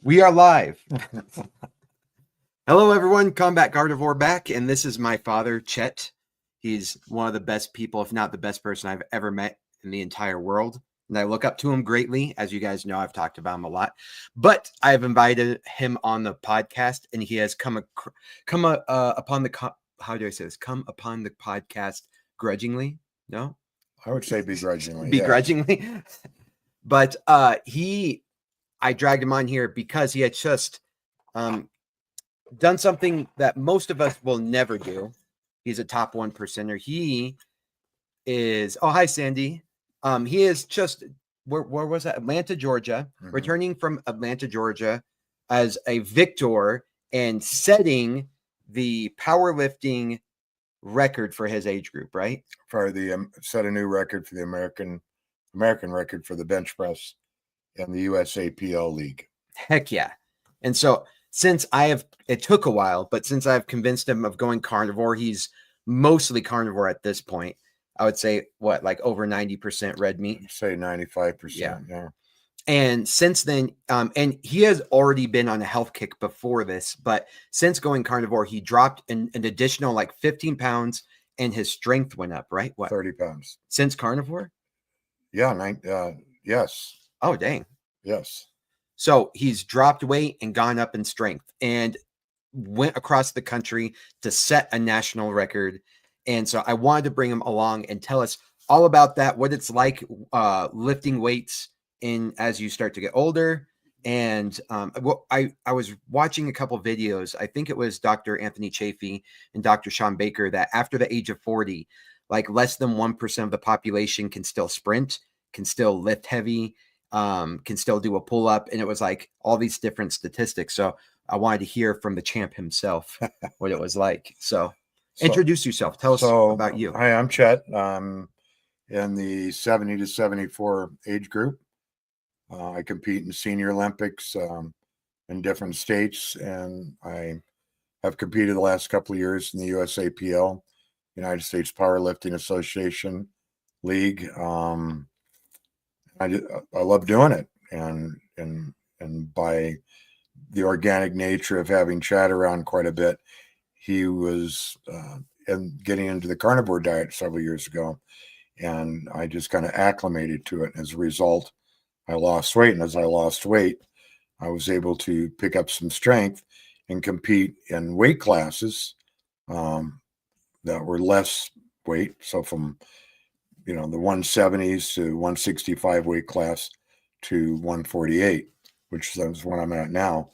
We are live. Hello, everyone. Combat Carnivore back, and this is my father, Chet. He's one of the best people, if not the best person I've ever met in the entire world. And I look up to him greatly. As you guys know, I've talked about him a lot. But I've invited him on the podcast, and he has come upon the how do I say this? Come upon the podcast grudgingly. No, I would say begrudgingly. Begrudgingly. Yes. But I dragged him on here because he had just done something that most of us will never do. He's a top 1%er. He is, oh, hi, Sandy. He is just, where was that? Atlanta, Georgia, returning from Atlanta, Georgia as a victor and setting the powerlifting record for his age group, right? For the set a new record for the American record for the bench press in the USAPL league. Heck yeah. And so it took a while, but since I've convinced him of going carnivore, he's mostly carnivore at this point. I would say like over 90% red meat. I'd say 95%. Yeah. And since then, and he has already been on a health kick before this, but since going carnivore, he dropped an additional like 15 pounds and his strength went up, right? What? 30 pounds. Since carnivore? Yeah. Yes. Oh, dang. Yes. So he's dropped weight and gone up in strength and went across the country to set a national record. And so I wanted to bring him along and tell us all about that, what it's like lifting weights as you start to get older. And I was watching a couple videos. I think it was Dr. Anthony Chafee and Dr. Sean Baker that after the age of 40, like less than 1% of the population can still sprint, can still lift heavy, can still do a pull-up, and it was like all these different statistics. So I wanted to hear from the champ himself what it was like. So introduce yourself. Tell us about you. Hi, I'm Chet. I'm in the 70 to 74 age group. I compete in senior Olympics in different states, and I have competed the last couple of years in the USAPL, United States Powerlifting Association League. I love doing it, and by the organic nature of having Chad around quite a bit, he was getting into the carnivore diet several years ago, and I just kind of acclimated to it. And as a result, I lost weight, and as I lost weight, I was able to pick up some strength and compete in weight classes that were less weight. So from the 170s to 165 weight class to 148, which is what I'm at now.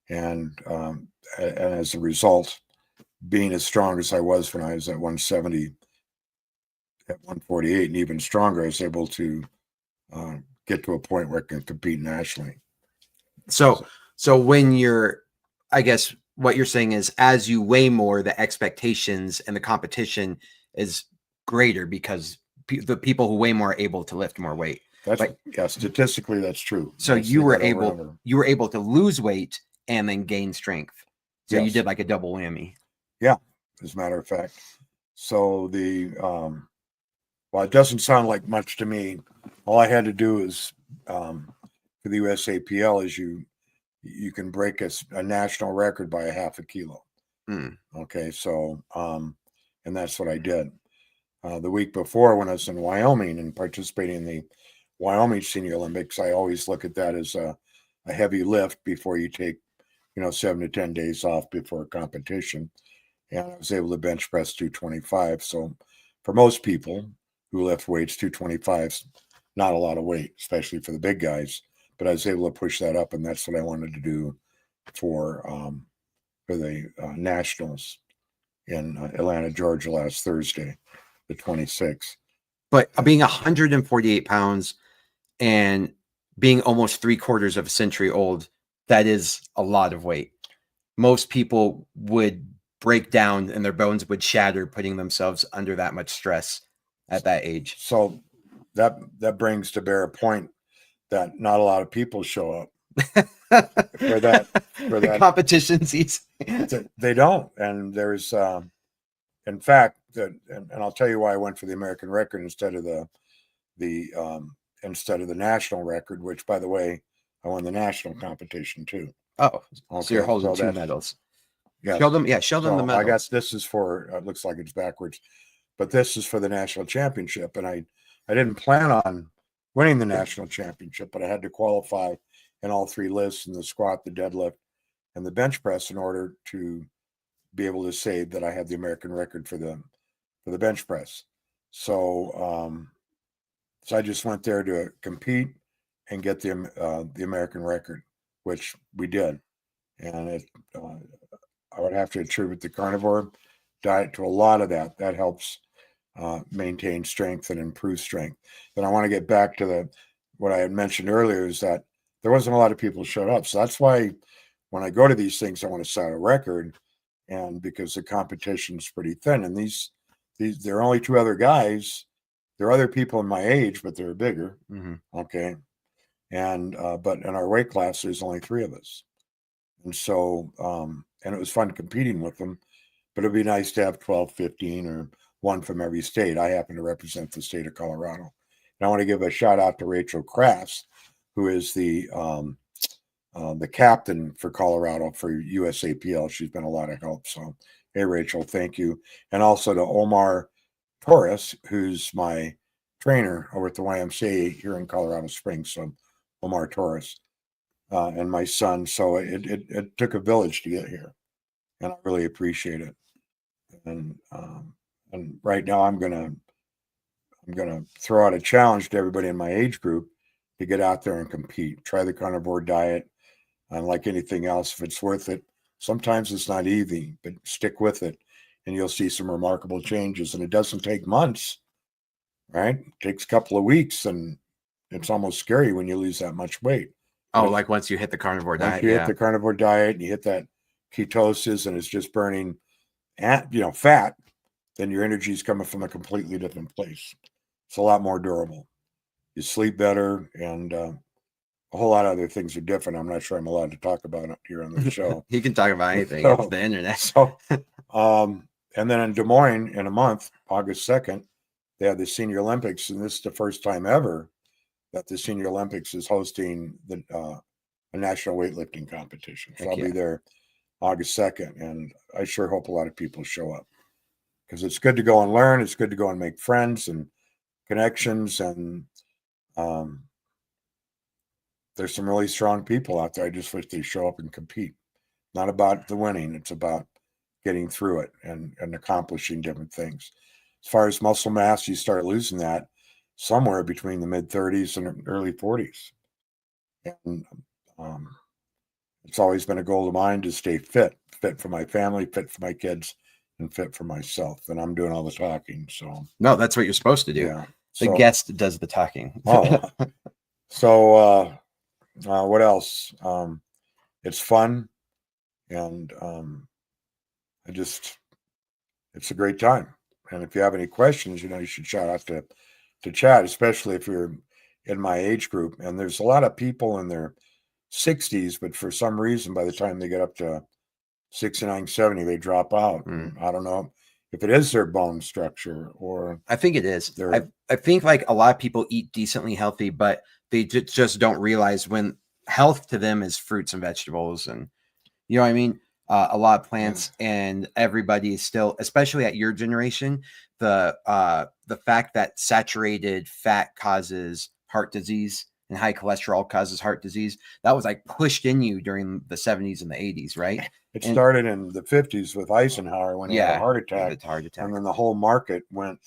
And as a result, being as strong as I was when I was at 170, at 148, and even stronger, I was able to get to a point where I can compete nationally. So when I guess what you're saying is as you weigh more, the expectations and the competition is greater because the people who weigh more are able to lift more weight. Statistically, that's true. So you were able to lose weight and then gain strength. So yes. You did like a double whammy. Yeah, as a matter of fact. So well, it doesn't sound like much to me. All I had to do is for the USAPL is you can break a national record by a half a kilo. Okay, so and that's what I did. The week before, when I was in Wyoming and participating in the Wyoming Senior Olympics, I always look at that as a heavy lift before you take 7 to 10 days off before a competition. And I was able to bench press 225. So for most people who lift weights, 225 is not a lot of weight, especially for the big guys. But I was able to push that up, and that's what I wanted to do for the nationals in Atlanta, Georgia last Thursday, the 26th. But being 148 pounds and being almost 3/4 of a century old, that is a lot of weight. Most people would break down and their bones would shatter putting themselves under that much stress at that age. So that brings to bear a point that not a lot of people show up for that competition's easy. They don't. And there's in fact and I'll tell you why I went for the American record instead of the national record, which, by the way, I won the national competition too. Oh, Okay, so you're holding so 2 that's- medals. Yes. Show them the I medals. guess this is for, it looks like it's backwards, but this is for the national championship. And I didn't plan on winning the national championship, but I had to qualify in all 3 lists, in the squat, the deadlift, and the bench press, in order to be able to say that I had the American record for the bench press. So, so I just went there to compete and get the American record, which we did. And it, I would have to attribute the carnivore diet to a lot of that. That helps maintain strength and improve strength. Then I want to get back to what I had mentioned earlier, is that there wasn't a lot of people who showed up. So that's why when I go to these things, I want to set a record, and because the competition's pretty thin. And these there are only 2 other guys. There are other people in my age, but they're bigger. Mm-hmm. Okay. And but in our weight class, there's only 3 of us. And so and it was fun competing with them, but it'd be nice to have 12, 15, or 1 from every state. I happen to represent the state of Colorado. And I want to give a shout out to Rachel Crafts, who is the captain for Colorado for USAPL. She's been a lot of help. So, hey, Rachel, thank you. And also to Omar Torres, who's my trainer over at the YMCA here in Colorado Springs. So, Omar Torres and my son. So it took a village to get here, and I really appreciate it. And right now I'm gonna throw out a challenge to everybody in my age group to get out there and compete. Try the carnivore diet. And like anything else, if it's worth it, sometimes it's not easy, but stick with it, and you'll see some remarkable changes. And it doesn't take months, right? It takes a couple of weeks, and it's almost scary when you lose that much weight. Oh, like once you hit the carnivore diet. Once you hit the carnivore diet, and you hit that ketosis, and it's just burning fat, then your energy is coming from a completely different place. It's a lot more durable. You sleep better, and a whole lot of other things are different. I'm not sure I'm allowed to talk about it here on the show. You can talk about anything. It's the internet. So, and then in Des Moines, in a month, August 2nd, they have the Senior Olympics, and this is the first time ever that the Senior Olympics is hosting a national weightlifting competition. So I'll be there August 2nd, and I sure hope a lot of people show up, because it's good to go and learn. It's good to go and make friends and connections, and there's some really strong people out there. I just wish they show up and compete. Not about the winning. It's about getting through it and accomplishing different things. As far as muscle mass, you start losing that somewhere between the mid-30s and early 40s. And it's always been a goal of mine to stay fit for my family, fit for my kids, and fit for myself. And I'm doing all the talking. So no, that's what you're supposed to do. Yeah. The guest does the talking. So what else? It's fun, and it's a great time. And if you have any questions, you should shout out to Chad, especially if you're in my age group. And there's a lot of people in their 60s, but for some reason, by the time they get up to 69, 70, they drop out. I don't know if it is their bone structure, or I think it is. I think like a lot of people eat decently healthy, but they just don't realize when health to them is fruits and vegetables, and you know what I mean? A lot of plants, and everybody is still, especially at your generation, the fact that saturated fat causes heart disease and high cholesterol causes heart disease, that was like pushed in you during the 70s and the 80s, right? It started in the 50s with Eisenhower when he had a heart attack. And then the whole market went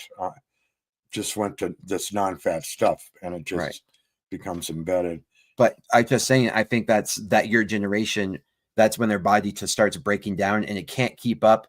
to this non-fat stuff, and it just becomes embedded. But I just saying, I think that your generation, that's when their body just starts breaking down, and it can't keep up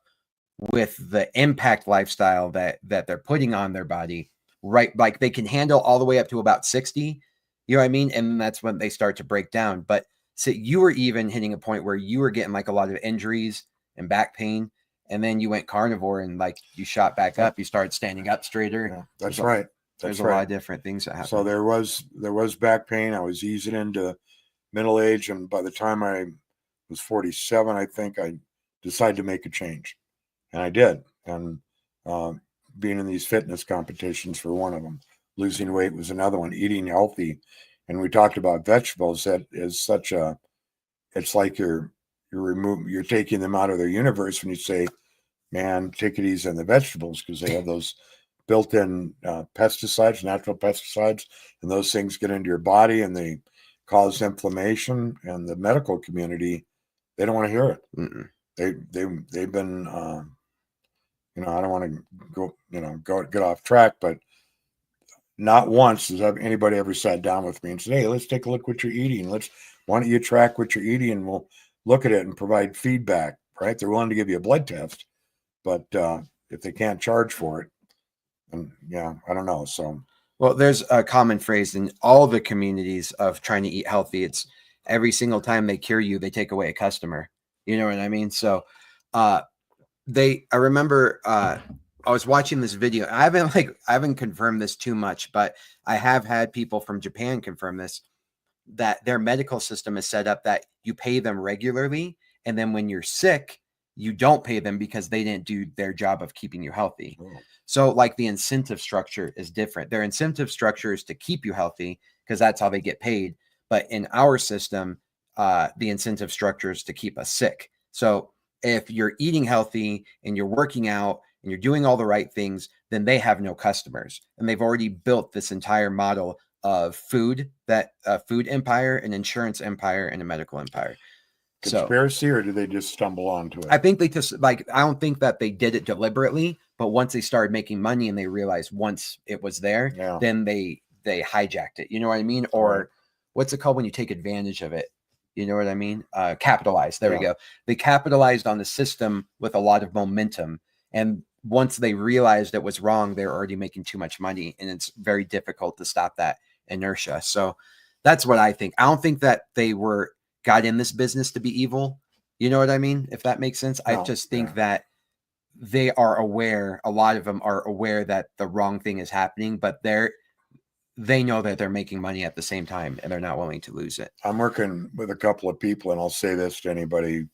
with the impact lifestyle that they're putting on their body, right? Like they can handle all the way up to about 60, you know what I mean? And that's when they start to break down. But so you were even hitting a point where you were getting like a lot of injuries and back pain, and then you went carnivore and like you shot back up, you started standing up straighter. Yeah, that's right. There's a lot of different things that happen. So there was back pain. I was easing into middle age, and by the time I was 47, I think I decided to make a change, and I did. And being in these fitness competitions for one of them, losing weight was another one, eating healthy And we talked about vegetables. That is such a, it's like you're taking them out of their universe when you say, man, take it easy on the vegetables, because they have those built-in pesticides, natural pesticides, and those things get into your body and they cause inflammation. And the medical community, they don't want to hear it. Mm-mm. They've been, I don't want to get off track, but not once has anybody ever sat down with me and said, "Hey, let's take a look what you're eating. Why don't you track what you're eating, and we'll look at it and provide feedback." Right? They're willing to give you a blood test, but if they can't charge for it, and I don't know. So, well, there's a common phrase in all the communities of trying to eat healthy. It's every single time they cure you, they take away a customer. You know what I mean? So, I remember, I was watching this video. I haven't confirmed this too much, but I have had people from Japan confirm this, that their medical system is set up that you pay them regularly. And then when you're sick, you don't pay them because they didn't do their job of keeping you healthy. Oh. So like the incentive structure is different. Their incentive structure is to keep you healthy because that's how they get paid. But in our system, the incentive structure is to keep us sick. So if you're eating healthy and you're working out and you're doing all the right things, then they have no customers. And they've already built this entire model of food empire, an insurance empire, and a medical empire. Conspiracy, or did they just stumble onto it? I think they just I don't think that they did it deliberately, but once they started making money and they realized once it was there, then they hijacked it. You know what I mean? Or what's it called when you take advantage of it? You know what I mean? Capitalized. There we go. They capitalized on the system with a lot of momentum. And once they realized it was wrong, they're already making too much money. And it's very difficult to stop that inertia. So that's what I think. I don't think that they got in this business to be evil. You know what I mean? If that makes sense. I just think that they are aware, a lot of them are aware that the wrong thing is happening, but they know that they're making money at the same time and they're not willing to lose it. I'm working with a couple of people, and I'll say this to anybody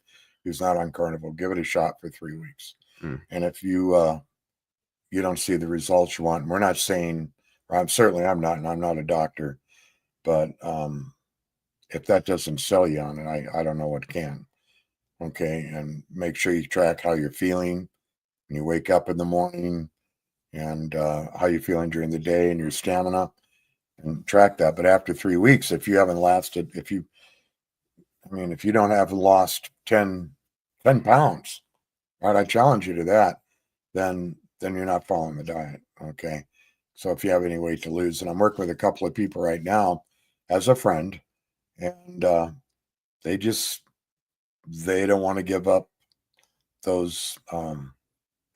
who's not on Carnivore: give it a shot for 3 weeks. And if you don't see the results you want, and we're not saying, I'm not, and I'm not a doctor, but if that doesn't sell you on it, I don't know what can. Okay. And make sure you track how you're feeling when you wake up in the morning, and how you're feeling during the day and your stamina, and track that. But after 3 weeks, if you haven't lasted, if you don't have lost 10 pounds, right, I challenge you to that, then you're not following the diet. Okay. So if you have any weight to lose, and I'm working with a couple of people right now as a friend, and they don't want to give up those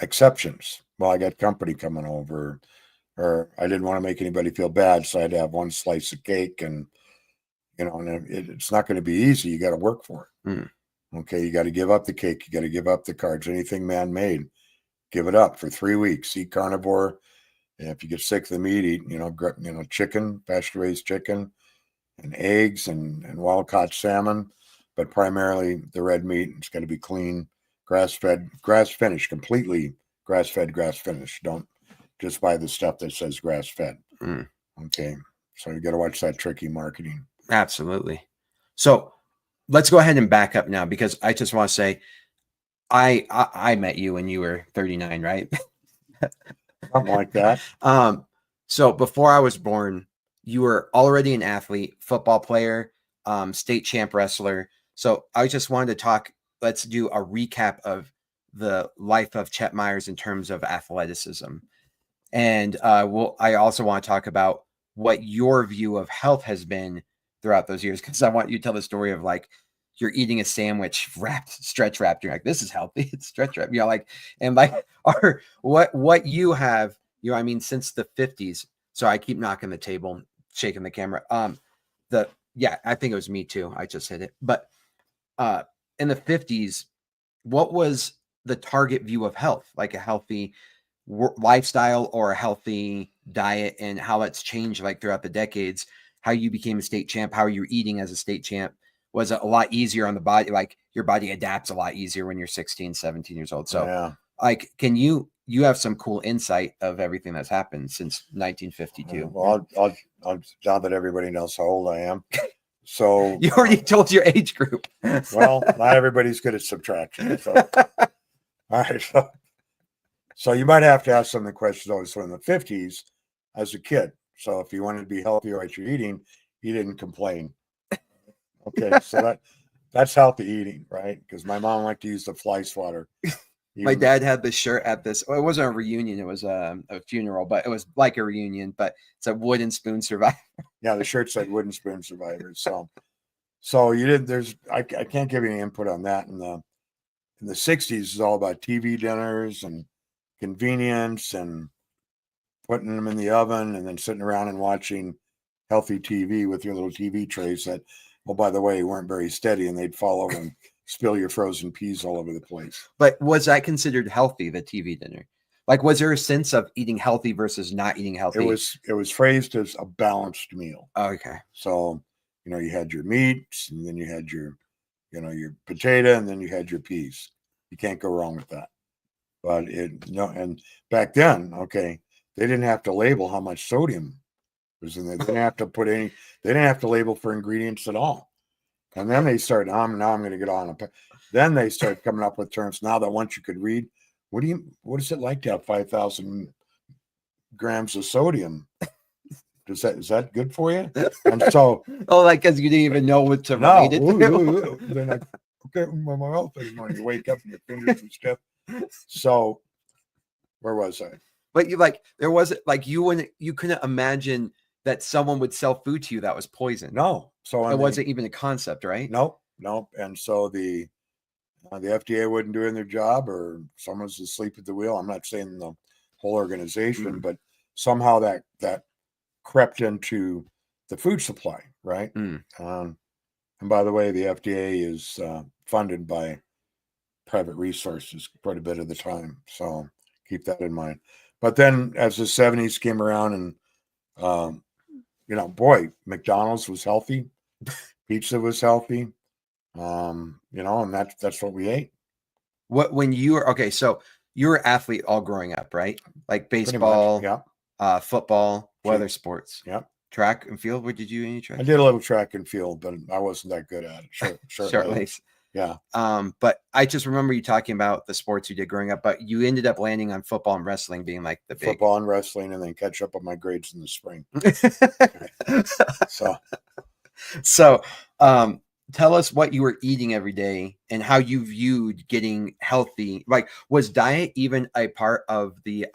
exceptions. Well, I got company coming over, or I didn't want to make anybody feel bad, so I had to have one slice of cake, and and it's not going to be easy. You got to work for it. Okay, you got to give up the cake, you got to give up the carbs, anything man-made, give it up for 3 weeks. Eat carnivore, and if you get sick of the meat, eat chicken, pasture-raised chicken, and eggs, and wild caught salmon, but primarily the red meat. It's got to be clean, grass-fed, grass-finished, completely grass-fed, grass-finished. Don't just buy the stuff that says grass-fed. Okay, so you got to watch that tricky marketing. Absolutely. So let's go ahead and back up now, because I just want to say, I met you when you were 39, right? Something like that. So before I was born, you were already an athlete, football player, state champ wrestler. So I just wanted to talk, let's do a recap of the life of Chet Myers in terms of athleticism. And I also want to talk about what your view of health has been throughout those years, because I want you to tell the story of like you're eating a sandwich stretch wrapped. You're like, this is healthy. It's stretch wrapped. What you have, since the 50s. So I keep knocking the table, shaking the camera. I think it was me too. I just hit it. But in the 50s, what was the target view of health? Like a healthy lifestyle or a healthy diet, and how it's changed like throughout the decades, how you became a state champ, how you're eating as a state champ. Was it a lot easier on the body? Like your body adapts a lot easier when you're 16, 17 years old. So like, can you you have some cool insight of everything that's happened since 1952. Well, I'll now that everybody knows how old I am. So You already told your age group. well, not everybody's good at subtraction. So. All right. So you might have to ask some of the questions always from the 50s as a kid. So if you wanted to be healthy what you're eating, you didn't complain. Okay, so that's healthy eating, right? Because my mom liked to use the fly swatter. My dad had this shirt at this. Well, it wasn't a reunion; it was a funeral, but it was like a reunion. But it's a wooden spoon survivor. Yeah, the shirt said "Wooden Spoon Survivors." So you didn't. I can't give you any input on that. In the 60s, it's all about TV dinners and convenience and putting them in the oven and then sitting around and watching healthy TV with your little TV trays that, oh, by the way, weren't very steady and they'd fall over and spill your frozen peas all over the place. But was that considered healthy, the TV dinner? Like, was there a sense of eating healthy versus not eating healthy? It was phrased as a balanced meal. Okay. So, you had your meats and then you had your potato and then you had your peas. You can't go wrong with that. But and back then, okay, they didn't have to label how much sodium was in there. They didn't have to label for ingredients at all. And then they started, now I'm going to get on. Then they started coming up with terms now that once you could read, what is it like to have 5,000 grams of sodium? Is that good for you? And so, because you didn't even know what to write it to. Then okay, my mouth is morning. You wake up and your fingers are stiff. So, where was I? But there wasn't you couldn't imagine that someone would sell food to you that was poison. No, so it wasn't even a concept, right? Nope. And so the FDA wasn't doing their job, or someone's asleep at the wheel. I'm not saying the whole organization, but somehow that crept into the food supply, right? And by the way, the FDA is funded by private resources quite a bit of the time, so keep that in mind. But then as the 70s came around and McDonald's was healthy, pizza was healthy, and that's what we ate. When you were so you were an athlete all growing up, right? Like baseball, yeah, football, what other sports? Yeah. Track and field. What did you do any track? I did a little track and field, but I wasn't that good at it. Short lace. Yeah. But I just remember you talking about the sports you did growing up, but you ended up landing on football and wrestling being like the big football and wrestling, and then catch up on my grades in the spring. So tell us what you were eating every day and how you viewed getting healthy. Like, was diet even a part of the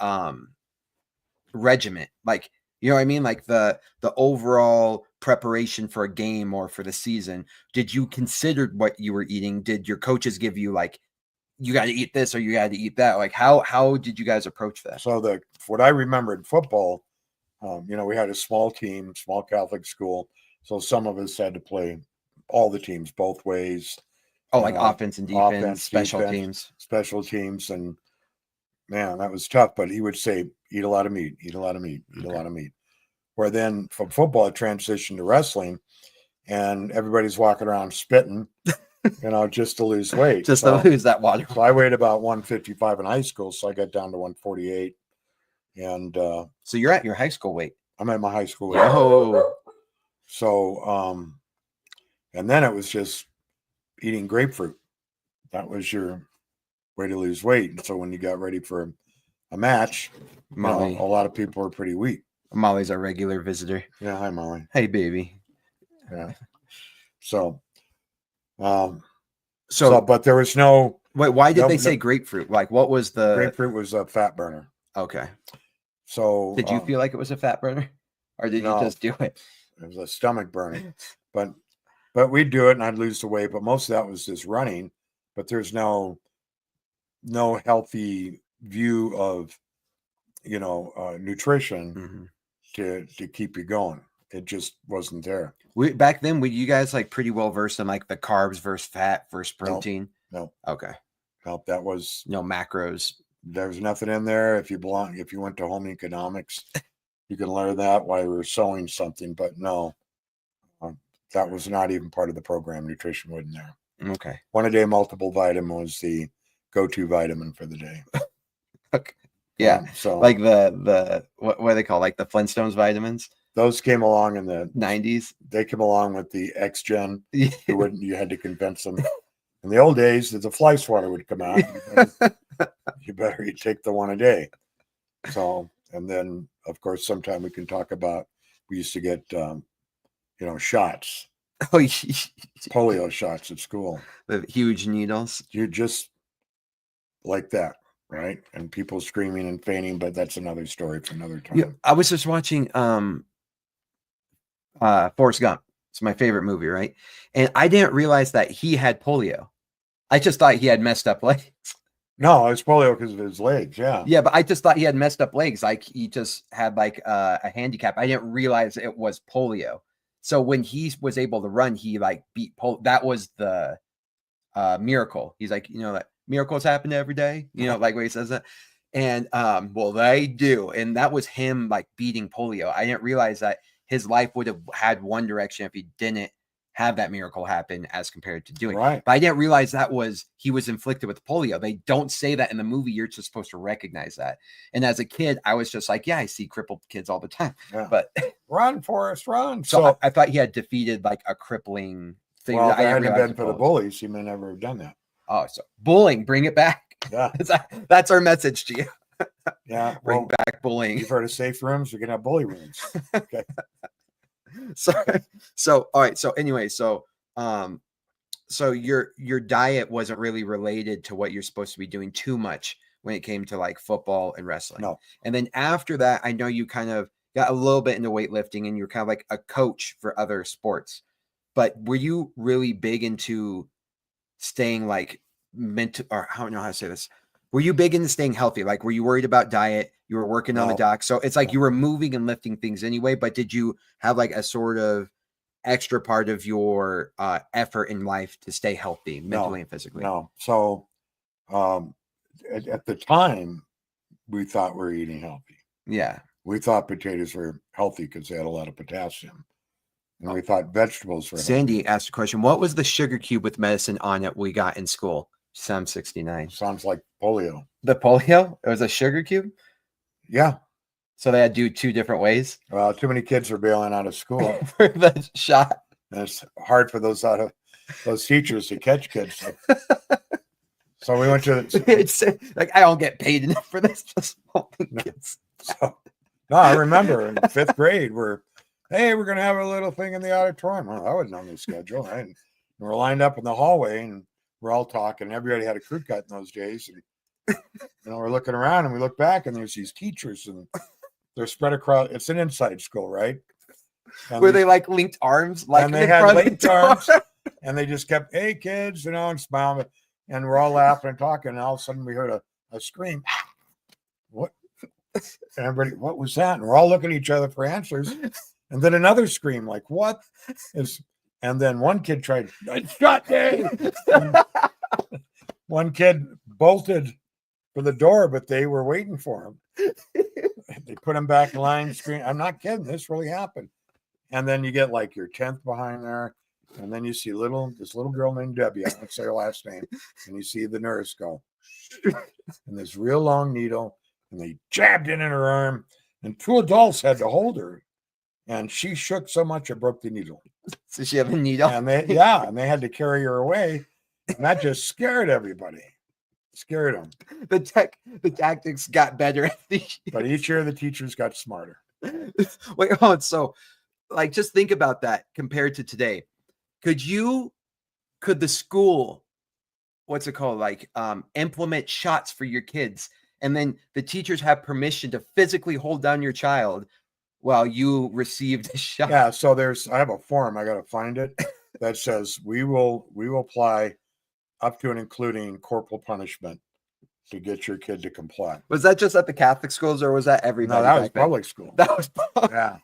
regiment? Like, you know what I mean? Like the overall preparation for a game or for the season. Did you consider what you were eating? Did your coaches give you like, you got to eat this or you got to eat that? Like, how did you guys approach that? So what I remember in football, we had a small team, small Catholic school. So some of us had to play all the teams both ways. Oh, like offense and defense, special teams. And man, that was tough. But he would say, eat a lot of meat, eat a lot of meat, eat a lot of meat. Where then from football, it transitioned to wrestling, and everybody's walking around spitting, just to lose weight. Just to lose that water. So I weighed about 155 in high school, so I got down to 148. And so you're at your high school weight. I'm at my high school weight. Oh. So and then it was just eating grapefruit. That was your way to lose weight. And so when you got ready for a match, a lot of people were pretty weak. Molly's our regular visitor. Yeah, hi Molly. Hey baby. Yeah. So but there was no. Wait, why did they say grapefruit? Like, what was the grapefruit was a fat burner. Okay. So did you feel like it was a fat burner, or did you just do it? It was a stomach burner, but we'd do it and I'd lose the weight. But most of that was just running. But there's no healthy view of nutrition to keep you going. It just wasn't there. Back then, were you guys like pretty well versed in like the carbs versus fat versus protein? No. Okay. No, that was no macros. There's nothing in there. If you went to home economics, you can learn that while we were sewing something. But no, that was not even part of the program. Nutrition wasn't there. Okay. 1 a day multiple vitamin was the go-to vitamin for the day. Okay. Yeah. So Like the what do they call, like the Flintstones vitamins? those came along in the 90s. They came along with the X Gen. Yeah. You had to convince them. In the old days, the fly swatter would come out. You better take the one a day. So, and then of course, sometime we can talk about. We used to get, shots, Oh, polio shots at school. the huge needles. You just like that, right? And people screaming and fainting, but that's another story for another time. Yeah, I was just watching Forrest Gump. It's my favorite movie, right? And I didn't realize that he had polio. I just thought he had messed up legs. No, it's polio because of his legs. Yeah. Yeah, but I just thought he had messed up legs. Like he just had like a handicap. I didn't realize it was polio. So when he was able to run, he like beat polio. That was the miracle. He's like, that miracles happen every day. Like when he says that. And well, they do. And that was him like beating polio. I didn't realize that his life would have had one direction if he didn't have that miracle happen as compared to doing. Right. But I didn't realize he was inflicted with polio. They don't say that in the movie. You're just supposed to recognize that. And as a kid, I was just like, yeah, I see crippled kids all the time. Yeah. But run, Forrest, run. So I thought he had defeated like a crippling thing. Well, if it hadn't been for the bullies, he may never have done that. Oh, so bullying, bring it back. Yeah. That's our message to you. Yeah. Bring back bullying. You've heard of safe rooms. We can have bully rooms. Okay. So all right. So anyway, so your diet wasn't really related to what you're supposed to be doing too much when it came to like football and wrestling. No. And then after that, I know you kind of got a little bit into weightlifting and you're kind of like a coach for other sports. But were you really big into staying like mental, or I don't know how to say this? Were you big into staying healthy? Like, were you worried about diet? You were working on the doc. So it's like you were moving and lifting things anyway, but did you have like a sort of extra part of your effort in life to stay healthy mentally and physically? No. So at the time, we thought we were eating healthy. Yeah. We thought potatoes were healthy because they had a lot of potassium. And we thought vegetables were Sandy healthy. asked a question. What was the sugar cube with medicine on it we got in school? Psalm 69. Sounds like polio. The polio? It was a sugar cube? Yeah. So they had to do two different ways? Well, too many kids are bailing out of school. For the shot. And it's hard for those teachers to catch kids. So we went to it's like, I don't get paid enough for this. Just kids. So, no, I remember in 5th grade we're going to have a little thing in the auditorium. Well, I wasn't on the schedule, right? And we're lined up in the hallway and we're all talking. Everybody had a crew cut in those days. And, we're looking around and we look back and there's these teachers and they're spread across. It's an inside school, right? And were they like linked arms? Like, and they had linked arms and they just kept, hey kids, and smiling. And we're all laughing and talking. And all of a sudden we heard a scream. What? And everybody, what was that? And we're all looking at each other for answers. And then another scream, like, what is? And then one kid tried, shot day. One kid bolted for the door, but they were waiting for him. They put him back in line, scream. I'm not kidding. This really happened. And then you get like your 10th behind there. And then you see this little girl named Debbie. I won't say her last name. And you see the nurse go, and this real long needle. And they jabbed it in her arm. And 2 adults had to hold her. And she shook so much it broke the needle. So she had a needle. And they had to carry her away. And that just scared everybody. Scared them. The tactics got better. But each year the teachers got smarter. Wait, so like just think about that compared to today. Could the school, what's it called? Like implement shots for your kids, and then the teachers have permission to physically hold down your child while you received a shot? Yeah, so I have a form, I gotta find it, that says we will apply up to and including corporal punishment to get your kid to comply. Was that just at the Catholic schools or was that everybody? No, that was public school. That was yeah.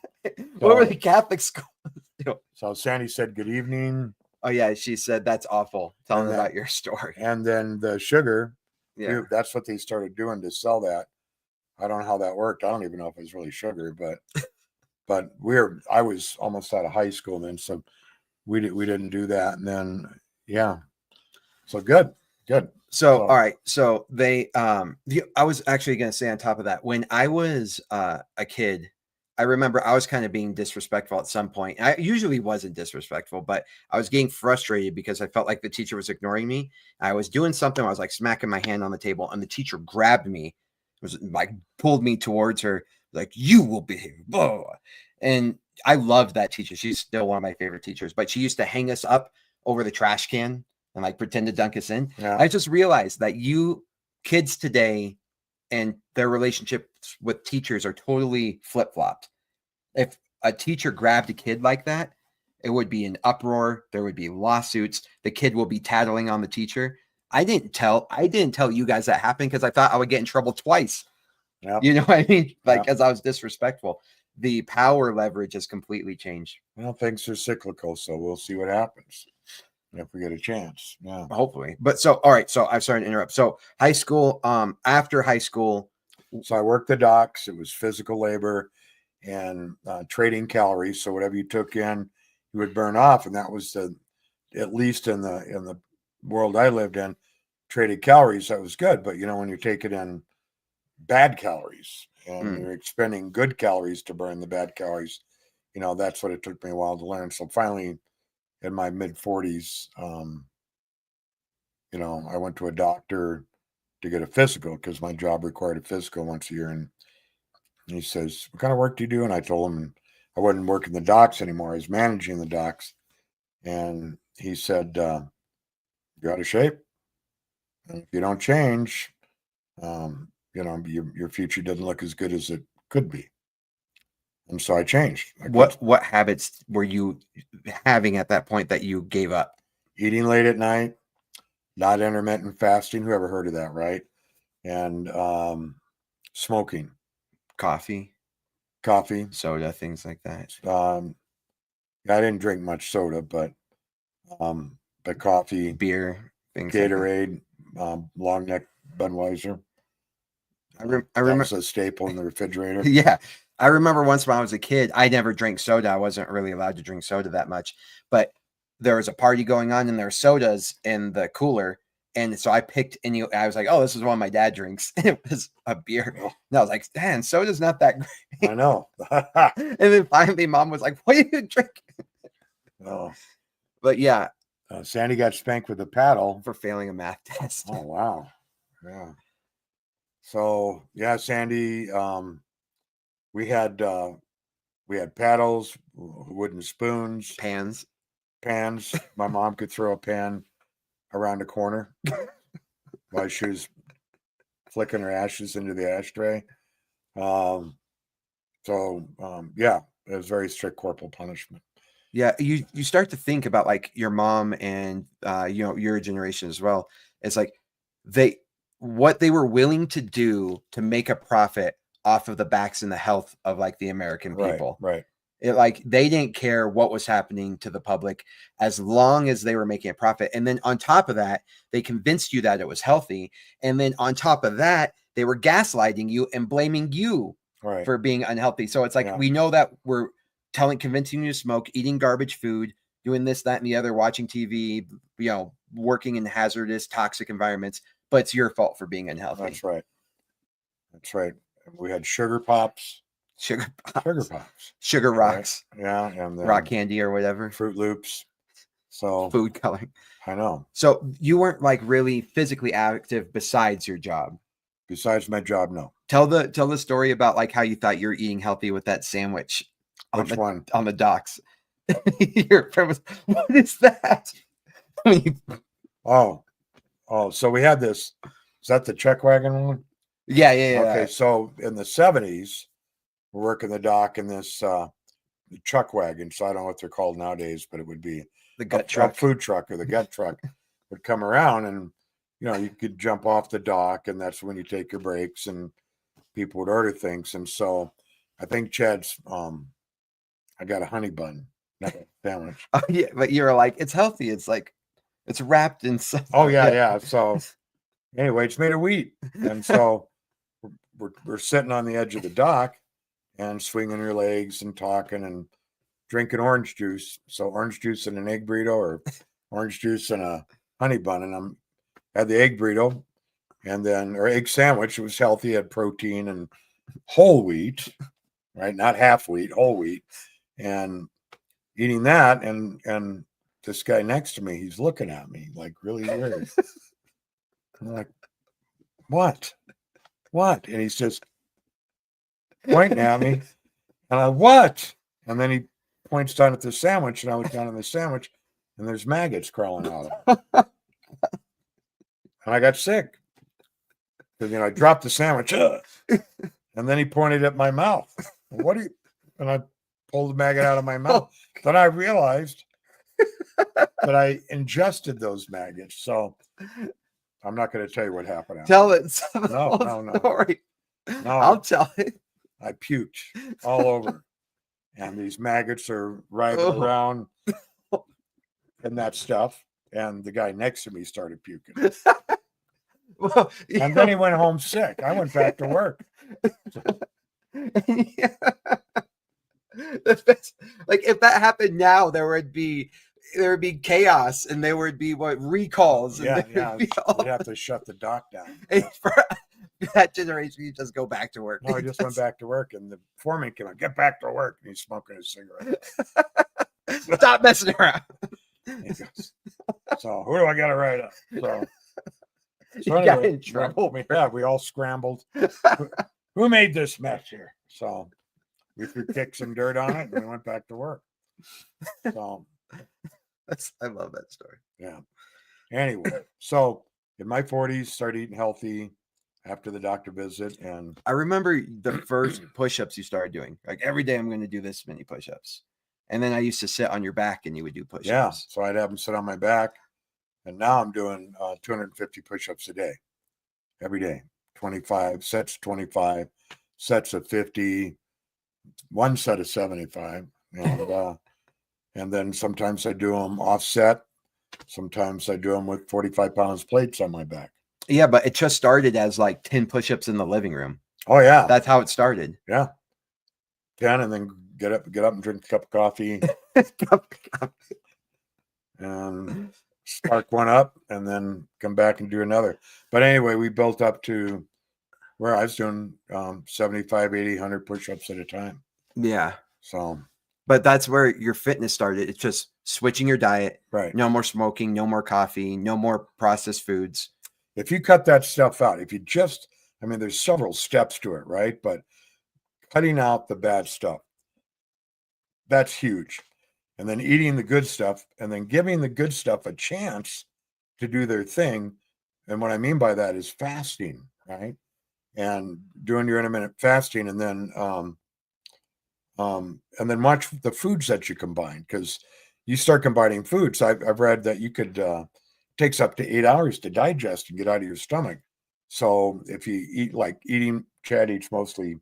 What were the Catholic schools doing? So Sandy said, good evening. Oh yeah, she said, that's awful. Tell them about your story. And then the sugar, yeah, that's what they started doing to sell that. I don't know how that worked. I don't even know if it was really sugar, but I was almost out of high school then, so we didn't do that. And then so good. So, Oh, all right. So I was actually going to say on top of that, when I was a kid, I remember I was kind of being disrespectful at some point. I usually wasn't disrespectful, but I was getting frustrated because I felt like the teacher was ignoring me. I was doing something. I was like smacking my hand on the table, and the teacher grabbed me, was like pulled me towards her, like you will behave. Blah. And I loved that teacher. She's still one of my favorite teachers. But she used to hang us up over the trash can and like pretend to dunk us in. yeah. I just realized that you kids today and their relationships with teachers are totally flip-flopped. If a teacher grabbed a kid like that, it would be an uproar. There would be lawsuits. The kid will be tattling on the teacher. I didn't tell you guys that happened because I thought I would get in trouble twice. Yep. You know what I mean? Like, Yep. as I was disrespectful. The power leverage has completely changed. Well, things are cyclical, so we'll see what happens if we get a chance. Yeah. Hopefully. But so, all right. So I'm sorry to interrupt. So high school, after high school, So I worked the docks. It was physical labor and trading calories. So whatever you took in, you would burn off, and that was at least in the world I lived in, traded calories. That was good. But when you're taking in bad calories and you're expending good calories to burn the bad calories, that's what it took me a while to learn. So finally, in my mid 40s, I went to a doctor to get a physical because my job required a physical once a year. And he says, "What kind of work do you do?" And I told him I wasn't working the docks anymore. I was managing the docks. And he said, "You're out of shape. And if you don't change, your future doesn't look as good as it could be." And so I changed. what habits were you having at that point that you gave up? Eating late at night, not intermittent fasting. Who ever heard of that, right? And smoking, Coffee, coffee. soda, things like that. I didn't drink much soda, but the coffee, Beer, things like that. Gatorade, long neck Budweiser. I That remember. was a staple in the refrigerator. Yeah. I remember once when I was a kid, I never drank soda. I wasn't really allowed to drink soda that much, but there was a party going on and there were sodas in the cooler. And so I picked I was like, oh, this is one my dad drinks. It was a beer. Oh. And I was like, man, soda's not that great. I know. And then finally mom was like, what are you drinking? Oh. But yeah. Sandy got spanked with a paddle for failing a math test. Oh, wow. Yeah. So yeah, Sandy, we had paddles, wooden spoons, Pans. My mom could throw a pan around a corner while she was flicking her ashes into the ashtray. Yeah, it was very strict corporal punishment. Yeah, you start to think about like your mom and your generation as well. It's like what they were willing to do to make a profit off of the backs and the health of like the American people. Right. They didn't care what was happening to the public as long as they were making a profit. And then on top of that, they convinced you that it was healthy. And then on top of that, they were gaslighting you and blaming you for being unhealthy. So it's like, we know that we're convincing you to smoke, eating garbage food, doing this, that, and the other, watching TV, working in hazardous, toxic environments, but it's your fault for being unhealthy. That's right. We had sugar pops. Sugar rocks. Right? Yeah. And rock candy or whatever. Fruit Loops. So food coloring. I know. So you weren't like really physically active besides your job? Besides my job, no. Tell the story about like how you thought you were eating healthy with that sandwich. Which one? On the docks. Your friend was, what is that? Oh, so we had this. Is that the check wagon one? Yeah. Okay, so in the 70s, we're working the dock in this truck wagon. So I don't know what they're called nowadays, but it would be the gut truck, a food truck, or the gut truck would come around, and you could jump off the dock, and that's when you take your breaks, and people would order things. And so I think Chad's, I got a honey bun, not a sandwich. Oh yeah, but you're like, it's healthy. It's like, it's wrapped in something. Oh yeah. So anyway, it's made of wheat, and so we're sitting on the edge of the dock and swinging your legs and talking and drinking orange juice. So orange juice and an egg burrito, or orange juice and a honey bun. And I'm had the egg burrito, and then or egg sandwich. It was healthy, had protein and whole wheat, right? Not half wheat, whole wheat, and eating that, and this guy next to me, he's looking at me like really weird. I'm like, what? And he's just pointing at me, and I what? And then he points down at the sandwich, and I was down in the sandwich, and there's maggots crawling out of it. And I got sick because I dropped the sandwich, and then he pointed at my mouth. What do you? And I pulled the maggot out of my mouth. Then I realized that I ingested those maggots. So I'm not going to tell you what happened. Tell it. No. Story. No, I'll tell it. I puked all over, and these maggots are riding around and that stuff. And the guy next to me started puking. Well, and then he went home sick. I went back to work. Like if that happened now, there would be chaos, and there would be recalls. And You'd have to shut the dock down. For that generation, you just go back to work. No, I just went back to work, and the foreman came out, get back to work, and he's smoking a cigarette. Stop messing around. Goes, so who do I got to write up? So anyway, got in trouble. We all scrambled. Who made this mess here? So we threw kicks and dirt on it, and we went back to work. So I love that story. Yeah. Anyway, so in my 40s, started eating healthy after the doctor visit, and I remember the first push-ups you started doing. Like every day, I'm going to do this many push-ups, and then I used to sit on your back, and you would do push-ups. Yeah, so I'd have them sit on my back, and now I'm doing 250 push-ups a day, every day. 25 sets, 25 sets of 50, one set of 75, and then sometimes I do them offset. Sometimes I do them with 45 pounds plates on my back. Yeah, but it just started as like 10 push-ups in the living room. Oh yeah, that's how it started. Yeah, 10, and then get up and drink a cup of coffee, and spark one up, and then come back and do another. But anyway, we built up to where I was doing 75, 80, 100 push-ups at a time. Yeah. So, but that's where your fitness started. It's just switching your diet. Right. No more smoking, no more coffee, no more processed foods. If you cut that stuff out, if you just, there's several steps to it, right? But cutting out the bad stuff, that's huge. And then eating the good stuff, and then giving the good stuff a chance to do their thing. And what I mean by that is fasting, right? And doing your intermittent fasting, and then watch the foods that you combine, because you start combining foods. I've read that you could takes up to 8 hours to digest and get out of your stomach. So if you eat Chad eats mostly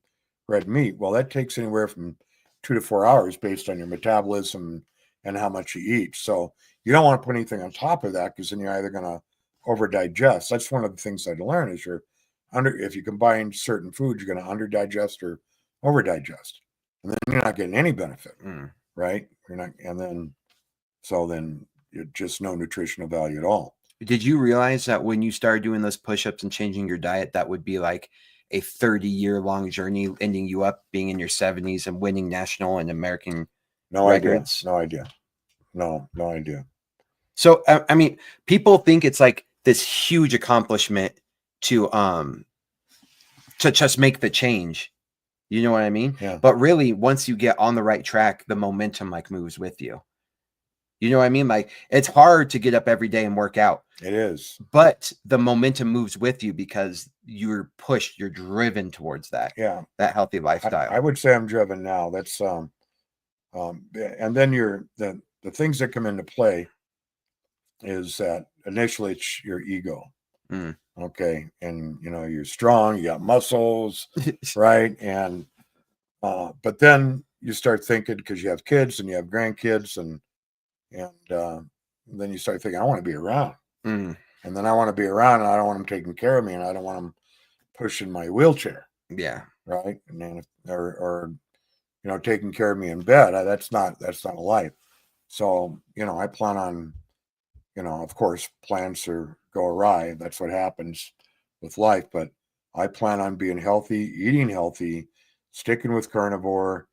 red meat, well, that takes anywhere from 2 to 4 hours based on your metabolism and how much you eat. So you don't want to put anything on top of that, because then you're either going to over digest. That's one of the things I'd learned is if you combine certain foods, you're going to under digest or over digest, and then you're not getting any benefit, right? You're not, and then you're just no nutritional value at all. Did you realize that when you started doing those push-ups and changing your diet, that would be like a 30-year-long journey, ending you up being in your 70s and winning national and American records? No idea. So, people think it's like this huge accomplishment to just make the change. You know what I mean? Yeah. But really, once you get on the right track, the momentum moves with you. You know what I mean? It's hard to get up every day and work out. It is. But the momentum moves with you because you're pushed, you're driven towards that. Yeah. That healthy lifestyle. I would say I'm driven now. That's and then the things that come into play is that initially it's your ego. Okay. And you're strong, you got muscles, right? And but then you start thinking, because you have kids and you have grandkids, and then you start thinking, I want to be around. And then I want to be around, and I don't want them taking care of me, and I don't want them pushing my wheelchair. Yeah. Right. And then or taking care of me in bed. That's not a life. So, I plan on of course, plans go awry. That's what happens with life. But I plan on being healthy, eating healthy, sticking with carnivore,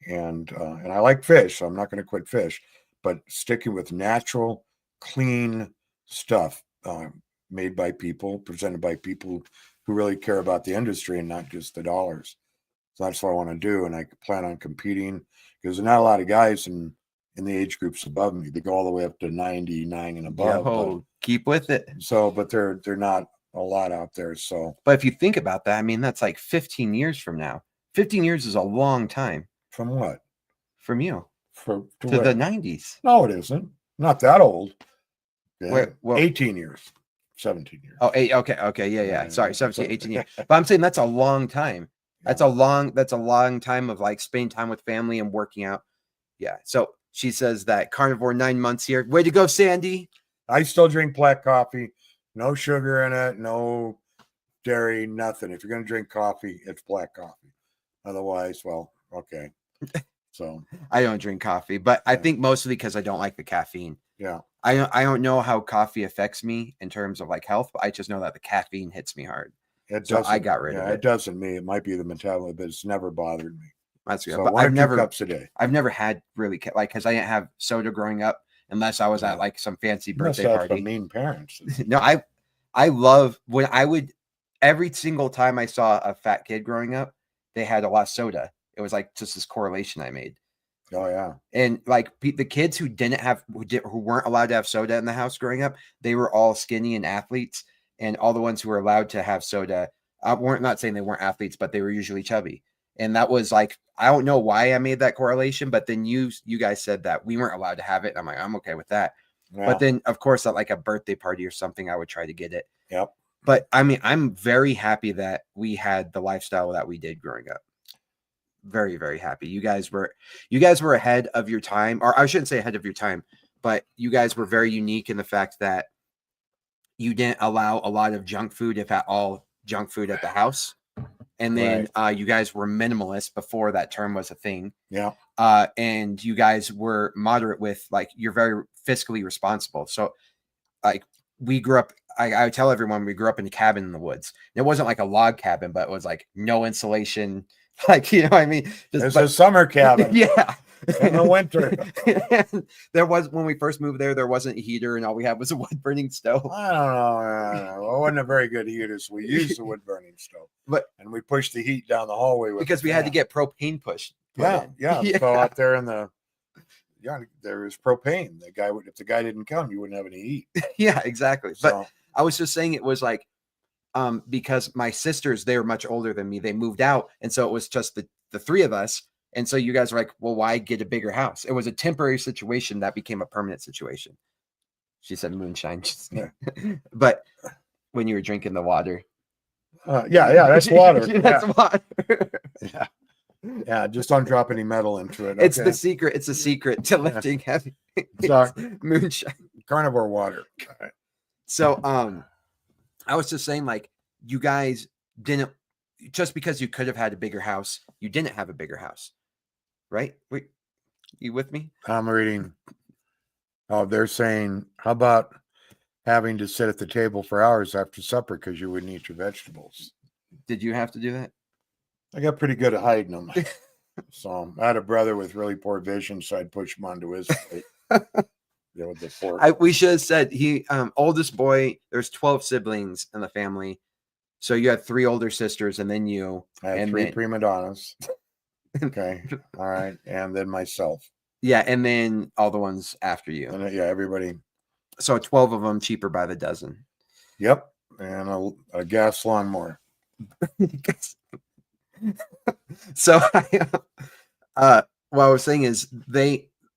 and I like fish, so I'm not going to quit fish, but sticking with natural, clean stuff made by people, presented by people who really care about the industry and not just the dollars. So that's what I want to do, and I plan on competing because there's not a lot of guys in the age groups above me. They go all the way up to 99 and above. Yo, keep with it. But they're not a lot out there. So, but if you think about that, I mean, that's like 15 years from now. 15 years is a long time. From what? From you. To the 90s. No, it isn't. Not that old. Yeah. Well, 18 years. 17 years. Oh, okay. Yeah. Sorry, 17, 18 years. But I'm saying that's a long time. That's a long time of like spending time with family and working out. Yeah. So she says that carnivore 9 months here. Way to go, Sandy. I still drink black coffee. No sugar in it. No dairy. Nothing. If you're going to drink coffee, it's black coffee. Otherwise, well, okay. So I don't drink coffee, but I think mostly because I don't like the caffeine. Yeah. I don't know how coffee affects me in terms of like health, but I just know that the caffeine hits me hard. So I got rid of it. It doesn't me. It might be the metabolism, but it's never bothered me. That's good. So but 1 or 2 cups a day. I've never had really like because I didn't have soda growing up unless I was at like some fancy birthday party. Some mean parents. No, I love when I would every single time I saw a fat kid growing up, they had a lot of soda. It was like just this correlation I made. Oh yeah. And like the kids who weren't allowed to have soda in the house growing up, they were all skinny and athletes, and all the ones who were allowed to have soda weren't not saying they weren't athletes, but they were usually chubby. And that was like, I don't know why I made that correlation, but then you guys said that we weren't allowed to have it. And I'm like, I'm okay with that. Yeah. But then of course at like a birthday party or something, I would try to get it. Yep. But I mean, I'm very happy that we had the lifestyle that we did growing up. Very, very happy. You guys were ahead of your time, or I shouldn't say ahead of your time, but you guys were very unique in the fact that you didn't allow a lot of junk food, if at all junk food at the house. And then you guys were minimalist before that term was a thing. Yeah. And you guys were moderate with like, you're very fiscally responsible. So like we grew up, I tell everyone we grew up in a cabin in the woods. And it wasn't like a log cabin, but it was like no insulation. Like, you know what I mean? It's a summer cabin. Yeah. In the winter. There was, when we first moved there wasn't a heater and all we had was a wood burning stove. I don't know. It wasn't a very good heater, so we used the wood burning stove. And we pushed the heat down the hallway because we had to get propane pushed. Yeah. So out there in there was propane. If the guy didn't come, you wouldn't have any heat. Yeah, exactly. So, but I was just saying it was like because my sisters, they were much older than me. They moved out. And so it was just the three of us. And so you guys are like, well, why get a bigger house? It was a temporary situation that became a permanent situation. She said moonshine. But when you were drinking the water. That's water. That's water. Yeah, just don't drop any metal into it. It's the secret. It's a secret to lifting heavy. Moonshine. Carnivore water. So I was just saying, like, you guys didn't, just because you could have had a bigger house, you didn't have a bigger house, right? Wait, you with me? I'm reading. Oh, they're saying, how about having to sit at the table for hours after supper because you wouldn't eat your vegetables? Did you have to do that? I got pretty good at hiding them. So I had a brother with really poor vision, so I'd push him onto his plate. With the fork. We should have said he oldest boy. There's 12 siblings in the family, so you had 3 older sisters, and then you. I had 3 prima donnas. Okay, all right, and then myself. Yeah, and then all the ones after you. And everybody. So 12 of them, cheaper by the dozen. Yep, and a gas lawnmower. So what I was saying is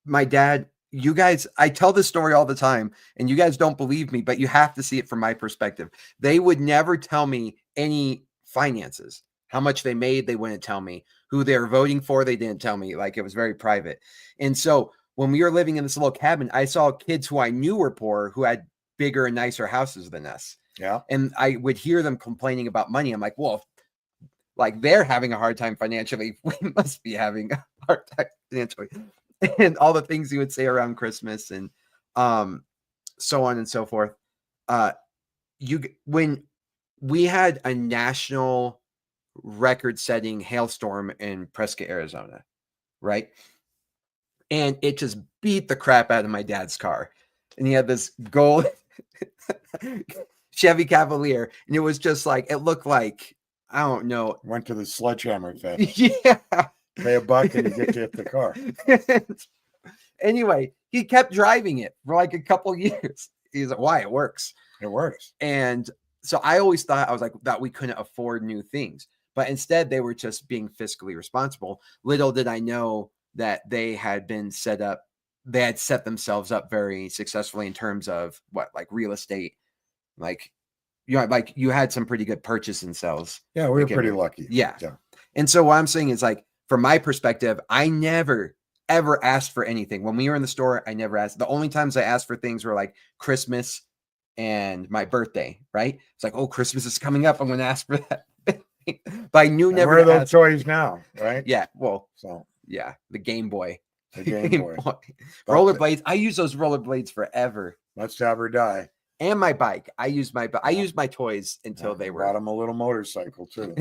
my dad. You guys, I tell this story all the time, and you guys don't believe me, but you have to see it from my perspective. They would never tell me any finances, how much they made. They wouldn't tell me who they were voting for. They didn't tell me. Like, it was very private. And so when we were living in this little cabin, I saw kids who I knew were poor, who had bigger and nicer houses than us. Yeah. And I would hear them complaining about money. I'm like, well, like they're having a hard time financially. We must be having a hard time financially. And all the things he would say around Christmas. And so on and so forth. When we had a national record-setting hailstorm in Prescott, Arizona, right? And it just beat the crap out of my dad's car. And he had this gold Chevy Cavalier, and it was just like, it looked like, I don't know. Went to the sledgehammer fest. Yeah. Pay $1 and you get to hit the car. Anyway, he kept driving it for like a couple years. He's like, why? It works. It works. And so I always thought, I was like, that we couldn't afford new things. But instead, they were just being fiscally responsible. Little did I know that they had been set up. They had set themselves up very successfully in terms of like real estate. Like you had some pretty good purchase and sales. Yeah, we were pretty lucky. Yeah. And so what I'm saying is, like, from my perspective, I never ever asked for anything. When we were in the store, I never asked. The only times I asked for things were like Christmas and my birthday, right? It's like, oh, Christmas is coming up, I'm going to ask for that. But I knew never. Where are those toys now, right? Yeah. Well, so yeah, the Game Boy. The Game Boy. Rollerblades. I use those rollerblades forever. Must have or die. And my bike. I used my toys until they were. Bought him a little motorcycle too.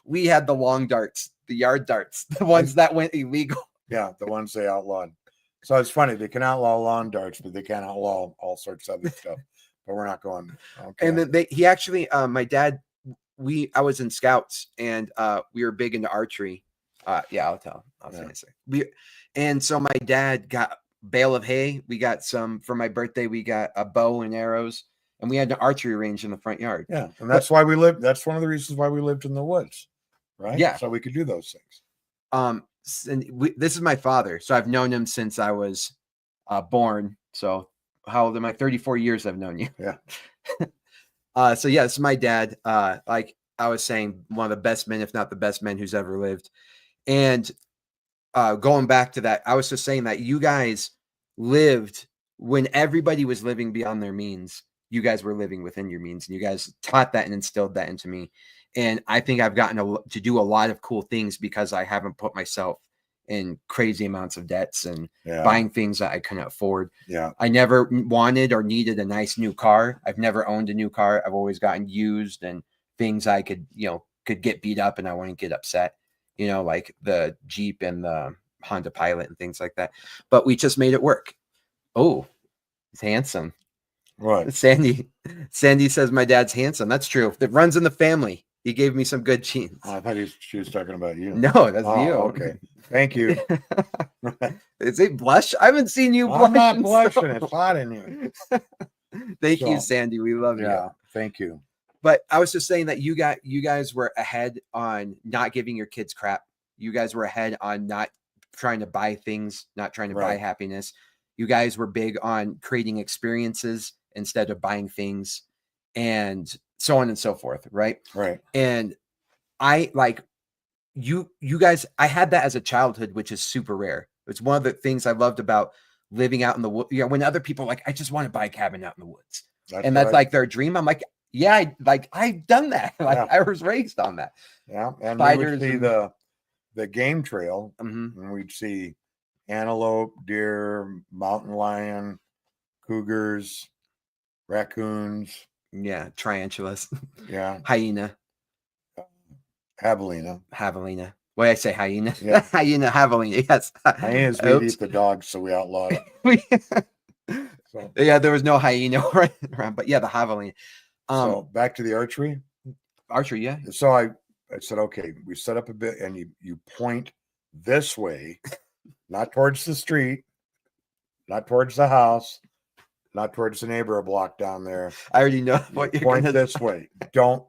We had the long darts, the yard darts, the ones that went illegal. Yeah, the ones they outlawed. So it's funny, they can outlaw lawn darts, but they can't outlaw all sorts of other stuff. But we're not going. Okay. And then he actually, my dad, I was in Scouts, and we were big into archery. Yeah, I'll tell. And so my dad got bale of hay. We got some for my birthday. We got a bow and arrows, and we had an archery range in the front yard. Yeah, and that's why we lived. That's one of the reasons why we lived in the woods, right? Yeah, so we could do those things. And this is my father, so I've known him since I was born. So how old am I? 34 years I've known you. Yeah. So yeah, this is my dad. Like I was saying, one of the best men, if not the best men who's ever lived. And going back to that, I was just saying that you guys lived when everybody was living beyond their means. You guys were living within your means, and you guys taught that and instilled that into me. And I think I've gotten to do a lot of cool things because I haven't put myself in crazy amounts of debts and buying things that I couldn't afford. Yeah. I never wanted or needed a nice new car. I've never owned a new car. I've always gotten used and things I could get beat up and I wouldn't get upset, like the Jeep and the Honda Pilot and things like that. But we just made it work. Oh, he's handsome. Right. Sandy says my dad's handsome. That's true. It runs in the family. He gave me some good genes. Oh, I thought she was talking about you. No, that's you. Okay. Thank you. Is it blush? I haven't seen you blush. I'm not blushing. It's hot in here. Thank you, Sandy. We love you. Yeah, thank you. But I was just saying that you guys were ahead on not giving your kids crap. You guys were ahead on not trying to buy things, not trying to buy happiness. You guys were big on creating experiences instead of buying things, and so on and so forth. Right. And I like you guys, I had that as a childhood, which is super rare. It's one of the things I loved about living out in the woods. When other people are like, I just want to buy a cabin out in the woods. That's like their dream. I'm like, yeah, I've done that. I was raised on that. Yeah. And we would see the game trail, and we'd see antelope, deer, mountain lion, cougars, raccoons. Yeah, tarantulas. Yeah. Hyena. Javelina. What did I say? Hyena? Yeah. Hyena, javelina. Yes. Hyenas, we eat the dogs, so we outlawed it. Yeah, there was no hyena around, but yeah, the javelina. So back to the archery. Archery, yeah. So I said, okay, we set up a bit, and you point this way, not towards the street, not towards the house, not towards the neighbor a block down there. I already know what you're point this way. Don't.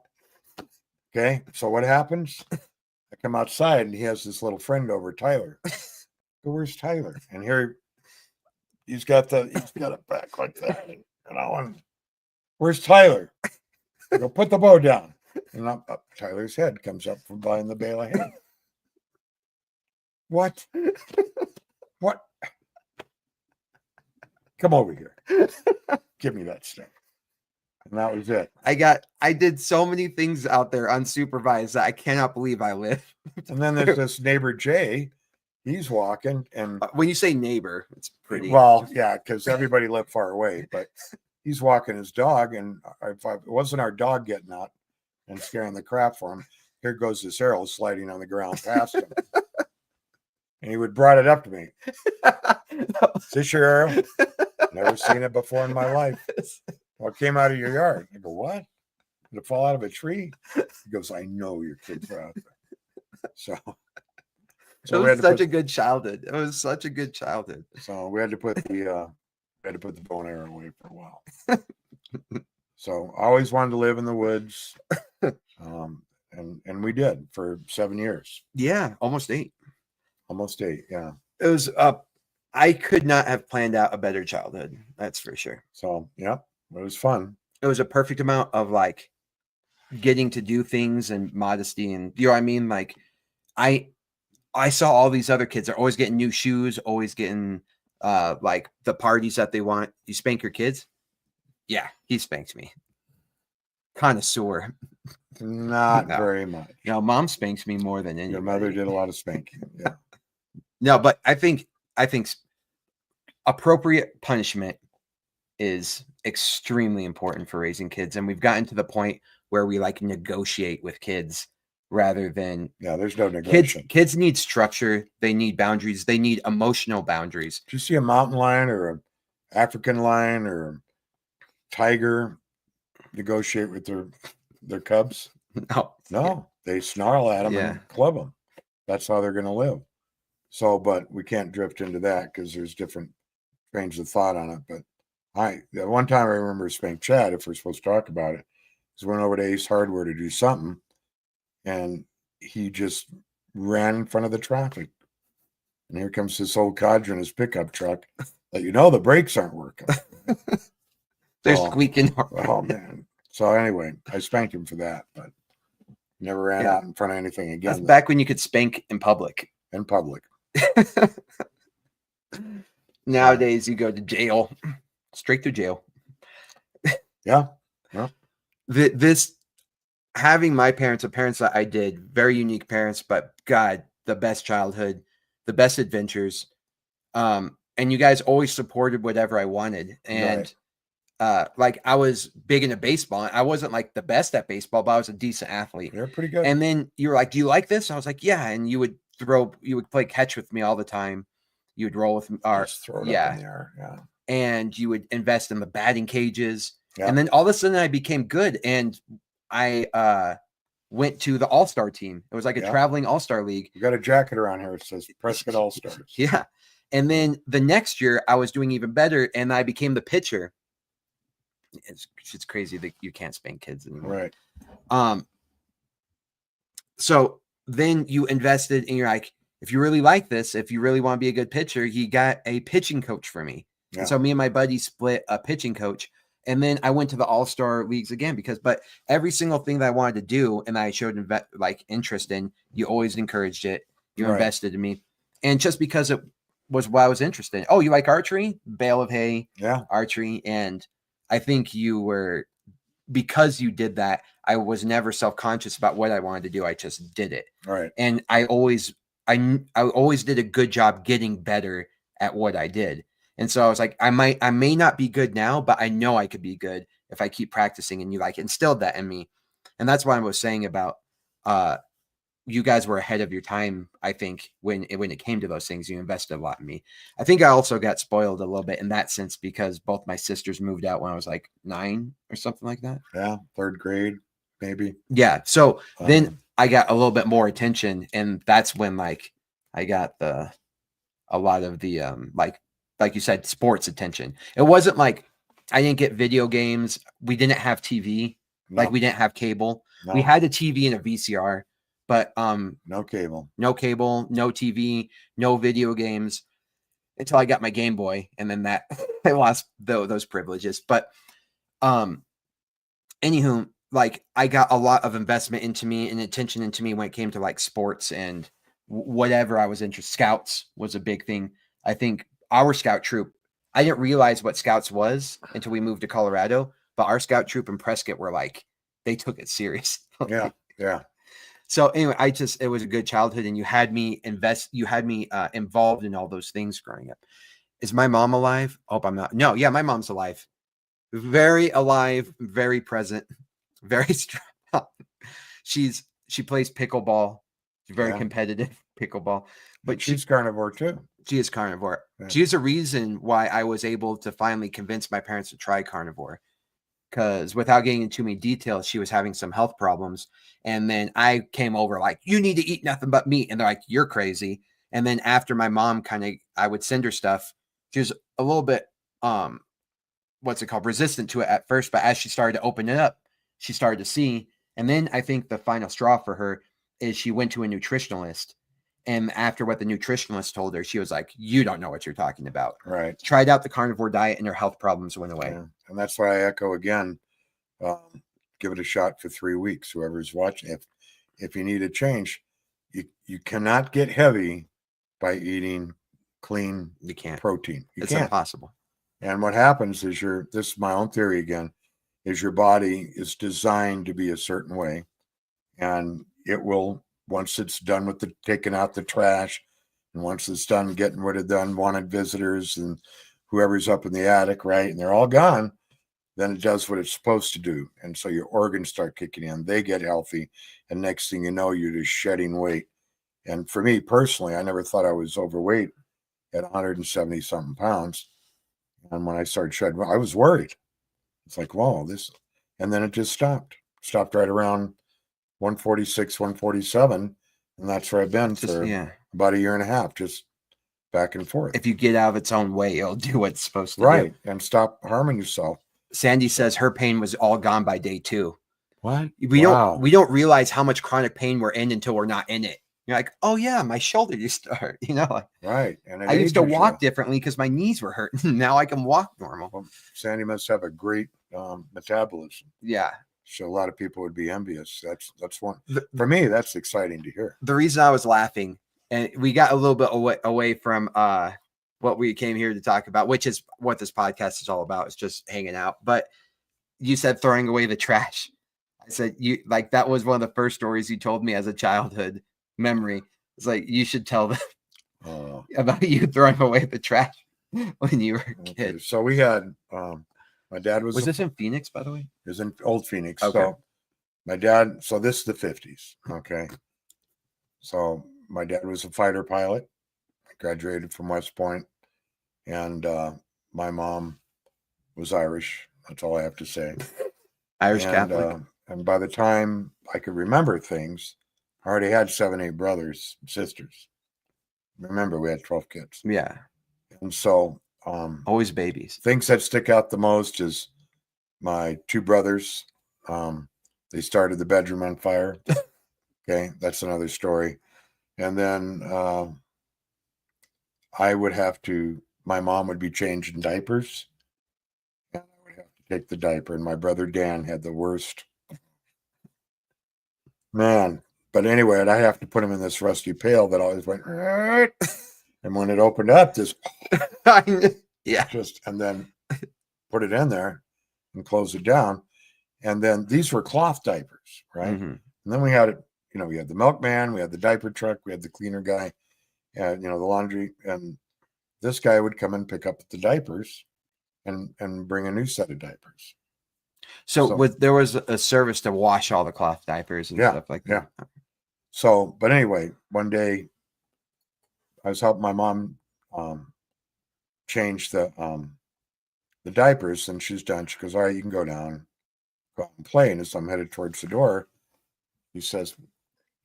Okay. So what happens? I come outside and he has this little friend over, Tyler. Where's Tyler? And here he's got it back like that. And where's Tyler? I go, put the bow down. And up Tyler's head comes up from behind the bale of hay. What? What? Come over here. Give me that stuff. And that was it. I did so many things out there unsupervised that I cannot believe I lived. And then there's this neighbor, Jay. he's walking, and When you say neighbor, it's pretty well, yeah, because everybody lived far away, but he's walking his dog, and if it wasn't our dog getting out and scaring the crap for him, here goes this arrow sliding on the ground past him. And he would brought it up to me. Is this your arrow? Never seen it before in my life. Well, it came out of your yard. I go, what? Did it fall out of a tree? He goes, I know your kids are out there. So it was such a good childhood. It was such a good childhood. So we had to put the bow and arrow away for a while. So I always wanted to live in the woods. And we did for 7 years. Yeah, almost 8. Almost 8, yeah. It was I could not have planned out a better childhood. That's for sure. So yeah, it was fun. It was a perfect amount of like getting to do things and modesty, and you know what I mean? Like I saw all these other kids are always getting new shoes, always getting like the parties that they want. You spank your kids? Yeah, he spanked me. Connoisseur. Not very much. No, mom spanks me more than anybody. Your mother did a lot of spanking. Yeah. No, but I think appropriate punishment is extremely important for raising kids, and we've gotten to the point where we like negotiate with kids rather than there's no negotiation. Kids need structure, they need boundaries, they need emotional boundaries. Do you see a mountain lion or an African lion or a tiger negotiate with their cubs? No, they snarl at them and club them. That's how they're going to live. So, but we can't drift into that because there's different trains of thought on it. But one time I remember spanked Chad, if we're supposed to talk about it, he went over to Ace Hardware to do something, and he just ran in front of the traffic. And here comes this old codger in his pickup truck. That the brakes aren't working. They're squeaking hard. Oh man. So anyway, I spanked him for that, but never ran out in front of anything again. That's back when you could spank in public. In public. Nowadays, you go to jail, straight to jail. Yeah. This having my parents, the parents that I did, very unique parents, but God, the best childhood, the best adventures. And you guys always supported whatever I wanted. And like I was big into baseball. I wasn't like the best at baseball, but I was a decent athlete. You're pretty good. And then you were like, do you like this? And I was like, yeah. And you would play catch with me all the time. You would roll with me. Just throw it up in the air. Yeah. And you would invest in the batting cages. Yeah. And then all of a sudden I became good. And I went to the All-Star team. It was like a traveling All-Star league. You got a jacket around here. It says Prescott All-Stars. Yeah. And then the next year I was doing even better and I became the pitcher. It's crazy that you can't spank kids anymore. Right. So then you invested and you're like, if you really like this, if you really want to be a good pitcher, he got a pitching coach for me. Yeah. And so me and my buddy split a pitching coach. And then I went to the All-Star leagues again but every single thing that I wanted to do and I showed interest in, you always encouraged it. You invested in me. And just because it was what I was interested in. Oh, you like archery? Bale of hay. Yeah. Archery. And I think because you did that, I was never self-conscious about what I wanted to do. I just did it. Right. And I always did a good job getting better at what I did. And so I was like, I may not be good now, but I know I could be good if I keep practicing. And you instilled that in me. And that's why I was saying about you guys were ahead of your time. I think when it came to those things, you invested a lot in me. I think I also got spoiled a little bit in that sense because both my sisters moved out when I was like 9 or something like that. Yeah. 3rd grade, maybe. Yeah. So then I got a little bit more attention, and that's when I got a lot of the like you said, sports attention. It wasn't like I didn't get video games. We didn't have TV. No. Like we didn't have cable. No. We had a TV and a VCR, but no cable, no TV, no video games until I got my Game Boy, and then that I lost those privileges. But anywho, I got a lot of investment into me and attention into me when it came to sports and whatever I was interested. Scouts was a big thing. I think our scout troop, I didn't realize what scouts was until we moved to Colorado, but our scout troop in Prescott were they took it serious. Yeah. So anyway, it was a good childhood, and you had me involved in all those things growing up. Is my mom alive? Hope I'm not. No, yeah, my mom's alive. Very alive, very present, very strong. She plays pickleball. She's very competitive pickleball. But she's carnivore too. She is carnivore. Yeah. She is a reason why I was able to finally convince my parents to try carnivore. Because without getting into too many details, she was having some health problems. And then I came over like, you need to eat nothing but meat. And they're like, you're crazy. And then after my mom I would send her stuff. She was a little bit, what's it called? Resistant to it at first. But as she started to open it up, she started to see. And then I think the final straw for her is she went to a nutritionalist. And after what the nutritionalist told her, she was like, you don't know what you're talking about. Right. Tried out the carnivore diet and her health problems went away. Yeah. And that's why I echo again, give it a shot for 3 weeks. Whoever's watching, if you need a change, you cannot get heavy by eating clean protein. It's impossible. And what happens is this is my own theory again, is your body is designed to be a certain way. And it will, once it's done with taking out the trash, and once it's done getting rid of the unwanted visitors and whoever's up in the attic, right, and they're all gone, then it does what it's supposed to do. And so your organs start kicking in. They get healthy. And next thing you know, you're just shedding weight. And for me personally, I never thought I was overweight at 170 something pounds. And when I started shedding, I was worried. It's like, whoa, and then it just stopped right around 146, 147. And that's where I've been for about a year and a half, just back and forth. If you get out of its own way, it'll do what it's supposed to do. Right. And stop harming yourself. Sandy says her pain was all gone by day 2. What? We don't realize how much chronic pain we're in until we're not in it. You're like, oh yeah, my shoulder used to hurt, Right. And I used to walk differently because my knees were hurting. Now I can walk normal. Well, Sandy must have a great metabolism. Yeah. So a lot of people would be envious. That's one. For me, that's exciting to hear. The reason I was laughing, and we got a little bit away from what we came here to talk about, which is what this podcast is all about. It's just hanging out. But you said throwing away the trash. I said that was one of the first stories you told me as a childhood memory. It's like you should tell them about you throwing away the trash when you were a kid. Okay, so we had my dad was this in Phoenix, by the way? It was in Old Phoenix. Okay. So my dad, so this is the 50s. Okay. So my dad was a fighter pilot. I graduated from West Point, and my mom was Irish. That's all I have to say. Irish Catholic. And by the time I could remember things, I already had 7, 8 brothers and sisters. Remember, we had 12 kids. Yeah. And so always babies. Things that stick out the most is my 2 brothers. They started the bedroom on fire. Okay, that's another story. And then my mom would be changing diapers, and I would have to take the diaper. And my brother Dan had the worst. Man. But anyway, I have to put him in this rusty pail that always went, and when it opened up, and then put it in there and close it down. And then these were cloth diapers, right? Mm-hmm. And then we had we had the milkman, we had the diaper truck, we had the cleaner guy, and the laundry. And this guy would come and pick up the diapers and bring a new set of diapers. So there was a service to wash all the cloth diapers and stuff like that. Yeah. So, but anyway, one day I was helping my mom change the diapers, and she's done. She goes, all right, you can go down, go out and play. And as I'm headed towards the door, he says,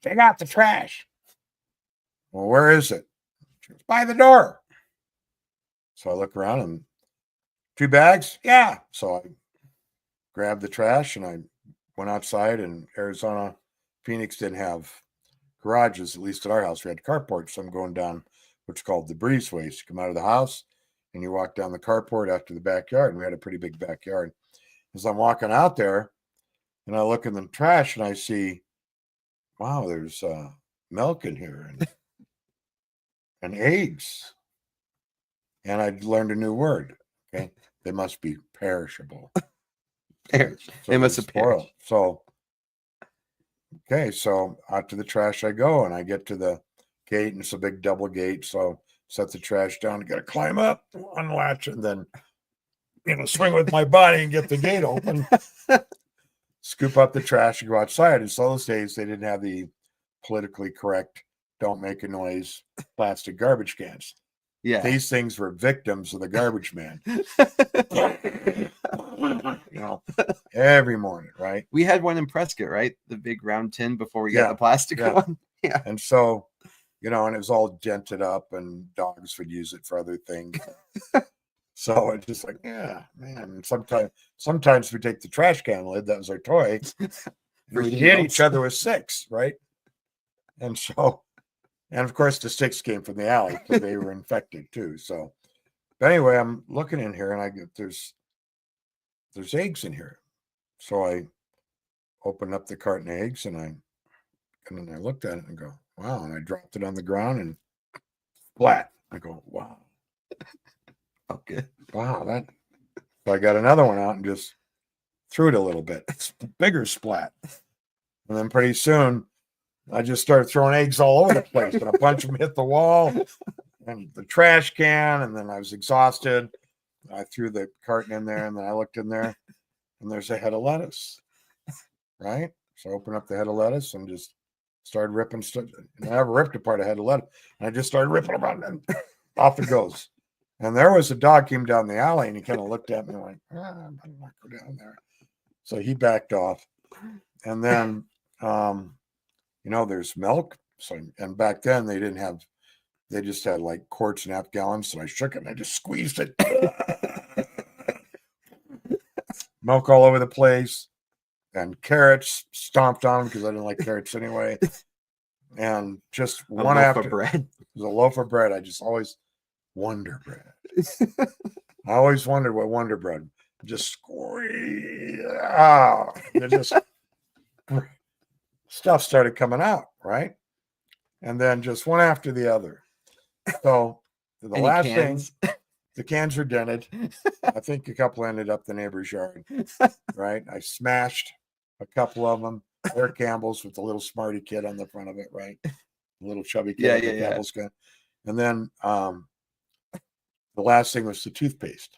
take out the trash. Well, where is it? She goes, by the door. So I look around, and 2 bags? Yeah. So I grabbed the trash and I went outside. And Phoenix didn't have garages, at least at our house. We had carports. So I'm going down what's called the breezeway. So you come out of the house and you walk down the carport after the backyard. And we had a pretty big backyard. As I'm walking out there and I look in the trash and I see, wow, there's milk in here and eggs. And I learned a new word. Okay. They must be perishable. So they must have spoiled. So Okay, so out to the trash I go, and I get to the gate, and it's a big double gate. So set the trash down. Got to climb up, unlatch, and then swing with my body and get the gate open. Scoop up the trash and go outside. And so those days they didn't have the politically correct "don't make a noise" plastic garbage cans. Yeah. These things were victims of the garbage man. Every morning, right? We had one in Prescott, right? The big round tin before we got Yeah, the plastic yeah. one. Yeah. And so, and it was all dented up, and dogs would use it for other things. So it's just like, yeah, man. Sometimes we take the trash can lid, that was our toy, and we'd hit each other with sticks, right? And so, and of course the sticks came from the alley because they were infected too. So, but anyway, I'm looking in here, and I get there's eggs in here. So I opened up the carton of eggs, and then I looked at it and go, wow. And I dropped it on the ground and flat. I go, wow. Okay. Wow, so I got another one out and just threw it a little bit. It's a bigger splat. And then pretty soon I just started throwing eggs all over the place, and a bunch of them hit the wall and the trash can. And then I was exhausted. I threw the carton in there, and then I looked in there, and there's a head of lettuce, right? So I opened up the head of lettuce and just started ripping stuff. And I never ripped apart a head of lettuce. And I just started ripping them out, and off it goes. And there was a dog came down the alley, and he kind of looked at me and went, I'm not go down there. So he backed off. And then, there's milk. So, and back then they just had like quarts and half gallons. So I shook it and I just squeezed it. Milk all over the place, and carrots stomped on them because I didn't like carrots anyway. And just one after bread. It was a loaf of bread. I just always Wonder Bread. I always wondered what Wonder Bread. Just squeeze. It just stuff started coming out, right? And then just one after the other. So the last thing, the cans are dented. I think a couple ended up the neighbor's yard, right? I smashed a couple of them. They're Campbell's with the little Smarty kid on the front of it, right? The little chubby kid with the Campbell's gun. And then the last thing was the toothpaste.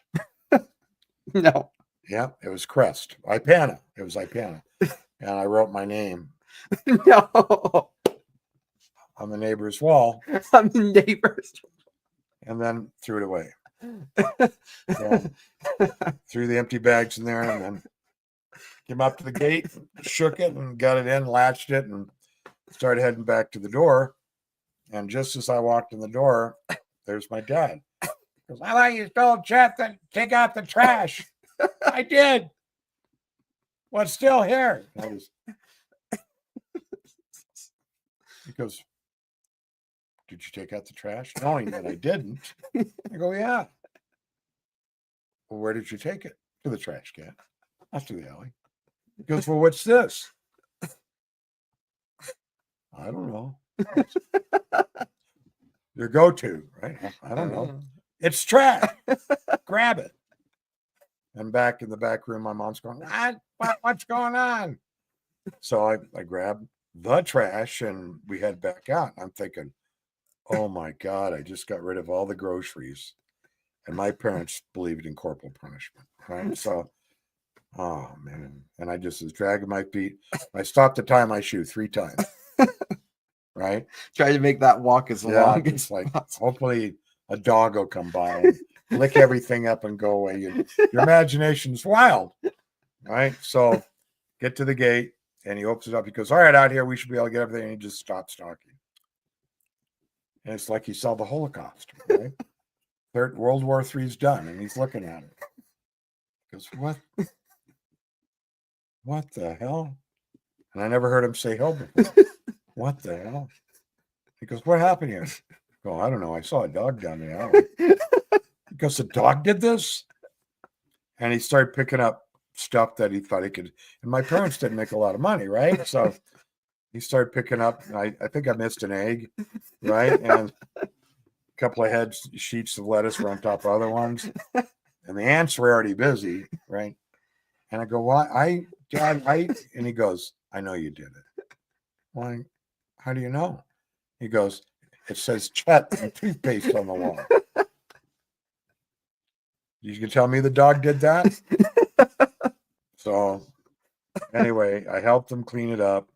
No. Yeah, it was Crest. Ipana. It was Ipana. And I wrote my name. No. On the neighbor's wall. On the neighbor's. And then threw it away. Threw the empty bags in there, and then came up to the gate, shook it, and got it in, latched it, and started heading back to the door. And just as I walked in the door, there's my dad. He goes, I thought you told Jeff to take out the trash. I did. What's still here? He goes, did you take out the trash? Knowing that I didn't. I go, yeah. Well, where did you take it? To the trash can. Not to the alley. He goes, well, what's this? I don't know. Your go-to, right? I don't know. It's trash. Grab it. And back in the back room, my mom's going, what's going on? So I grabbed the trash, and we head back out. I'm thinking, oh my God, I just got rid of all the groceries. And my parents believed in corporal punishment, right? So, oh man. And I just was dragging my feet. I stopped to tie my shoe 3 times. Right? Try to make that walk as long as like possible. Hopefully a dog will come by and lick everything up and go away. Your imagination's wild, right? So get to the gate, and he opens it up. He goes, all right, out here, we should be able to get everything. And he just stops talking. And it's like he saw the Holocaust, right? World War III's done, and he's looking at it. He goes, what the hell? And I never heard him say hell before. What the hell? He goes, what happened here? I go, I don't know. I saw a dog down the alley. He goes, the dog did this? And he started picking up stuff that he thought he could. And my parents didn't make a lot of money, right? So he started picking up. I think I missed an egg, right? And a couple of sheets of lettuce were on top of other ones. And the ants were already busy, right? And I go, Dad, and he goes, I know you did it. Why? How do you know? He goes, it says Chet and toothpaste on the wall. You can tell me the dog did that? So anyway, I helped him clean it up,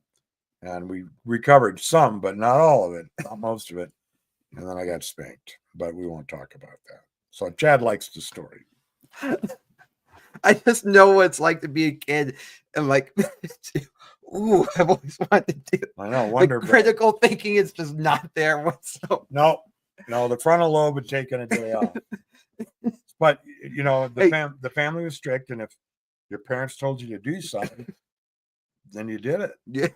and we recovered some, but not all of it, not most of it. And then I got spanked, but we won't talk about that. So Chad likes the story. I just know what it's like to be a kid and like, ooh, I've always wanted to do. I know. Wonder the critical thinking is just not there whatsoever. No, the frontal lobe had taken a day off. But you know, the family was strict, and if your parents told you to do something, then you did it. Yeah,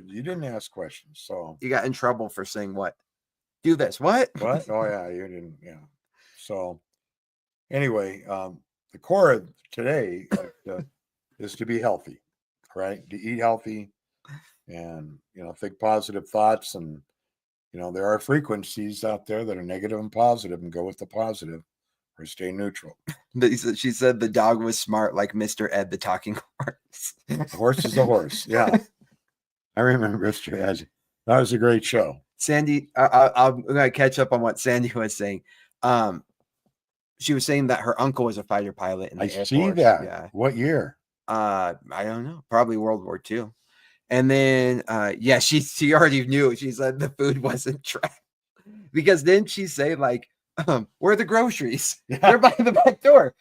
you didn't ask questions. So you got in trouble for saying what? Do this. What? What? Oh yeah, you didn't. Yeah. So anyway, the core of today is to be healthy, right? To eat healthy, and think positive thoughts, and there are frequencies out there that are negative and positive, and go with the positive or stay neutral. She said the dog was smart, like Mr. Ed, the talking horse. The horse is a horse. Yeah, I remember Mr. Ed. That was a great show. Sandy, I'm gonna catch up on what Sandy was saying. She was saying that her uncle was a fighter pilot in the Air Force. I see that. Yeah. What year? I don't know. Probably World War II. And then, she already knew. She said the food wasn't trash, because then she say like, "Where are the groceries? Yeah. They're by the back door.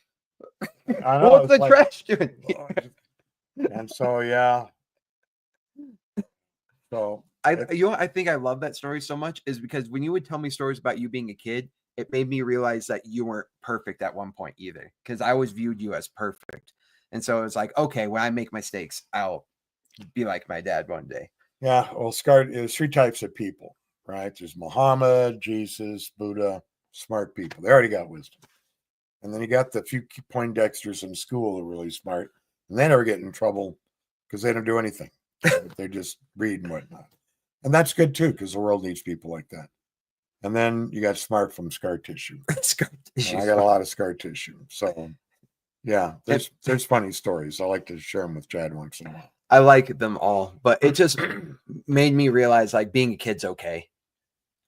I know, what's the trash doing?" And so, yeah. So I think I love that story so much is because when you would tell me stories about you being a kid, it made me realize that you weren't perfect at one point either. Because I always viewed you as perfect, and so it's like, okay, when I make mistakes, I'll be like my dad one day. Yeah, well, there's three types of people, right? There's Muhammad, Jesus, Buddha, smart people. They already got wisdom. And then you got the few Poindexters in school who are really smart, and they never get in trouble because they don't do anything. They just read and whatnot. And that's good too, because the world needs people like that. And then you got smart from scar tissue. Scar tissue. I got a lot of scar tissue. So yeah, there's funny stories. I like to share them with Chad once in a while. I like them all, but it just made me realize like being a kid's okay.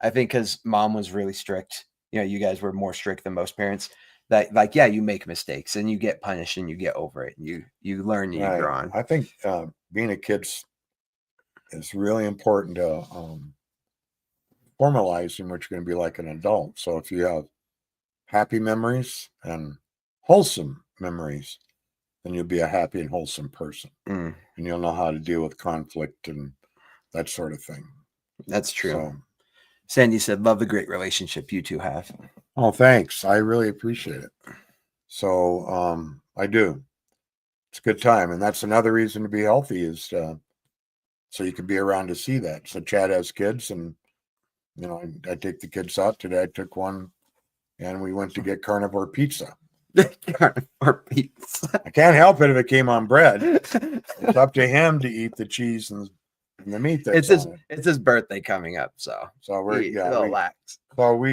I think because mom was really strict. You guys were more strict than most parents. That like, yeah, you make mistakes and you get punished and you get over it. And you learn and you grow on. I think being a kid is really important to formalizing what you're going to be like an adult. So if you have happy memories and wholesome memories, then you'll be a happy and wholesome person. And you'll know how to deal with conflict and that sort of thing. That's true. So, Sandy said, love the great relationship you two have. Oh, thanks. I really appreciate it. So I do. It's a good time. And that's another reason to be healthy is so you can be around to see that. So Chad has kids, and I take the kids out today. I took one, and we went to get Carnivore pizza. Carnivore pizza. I can't help it if it came on bread. It's up to him to eat the cheese and the meat. It's his birthday coming up, so we're relax. So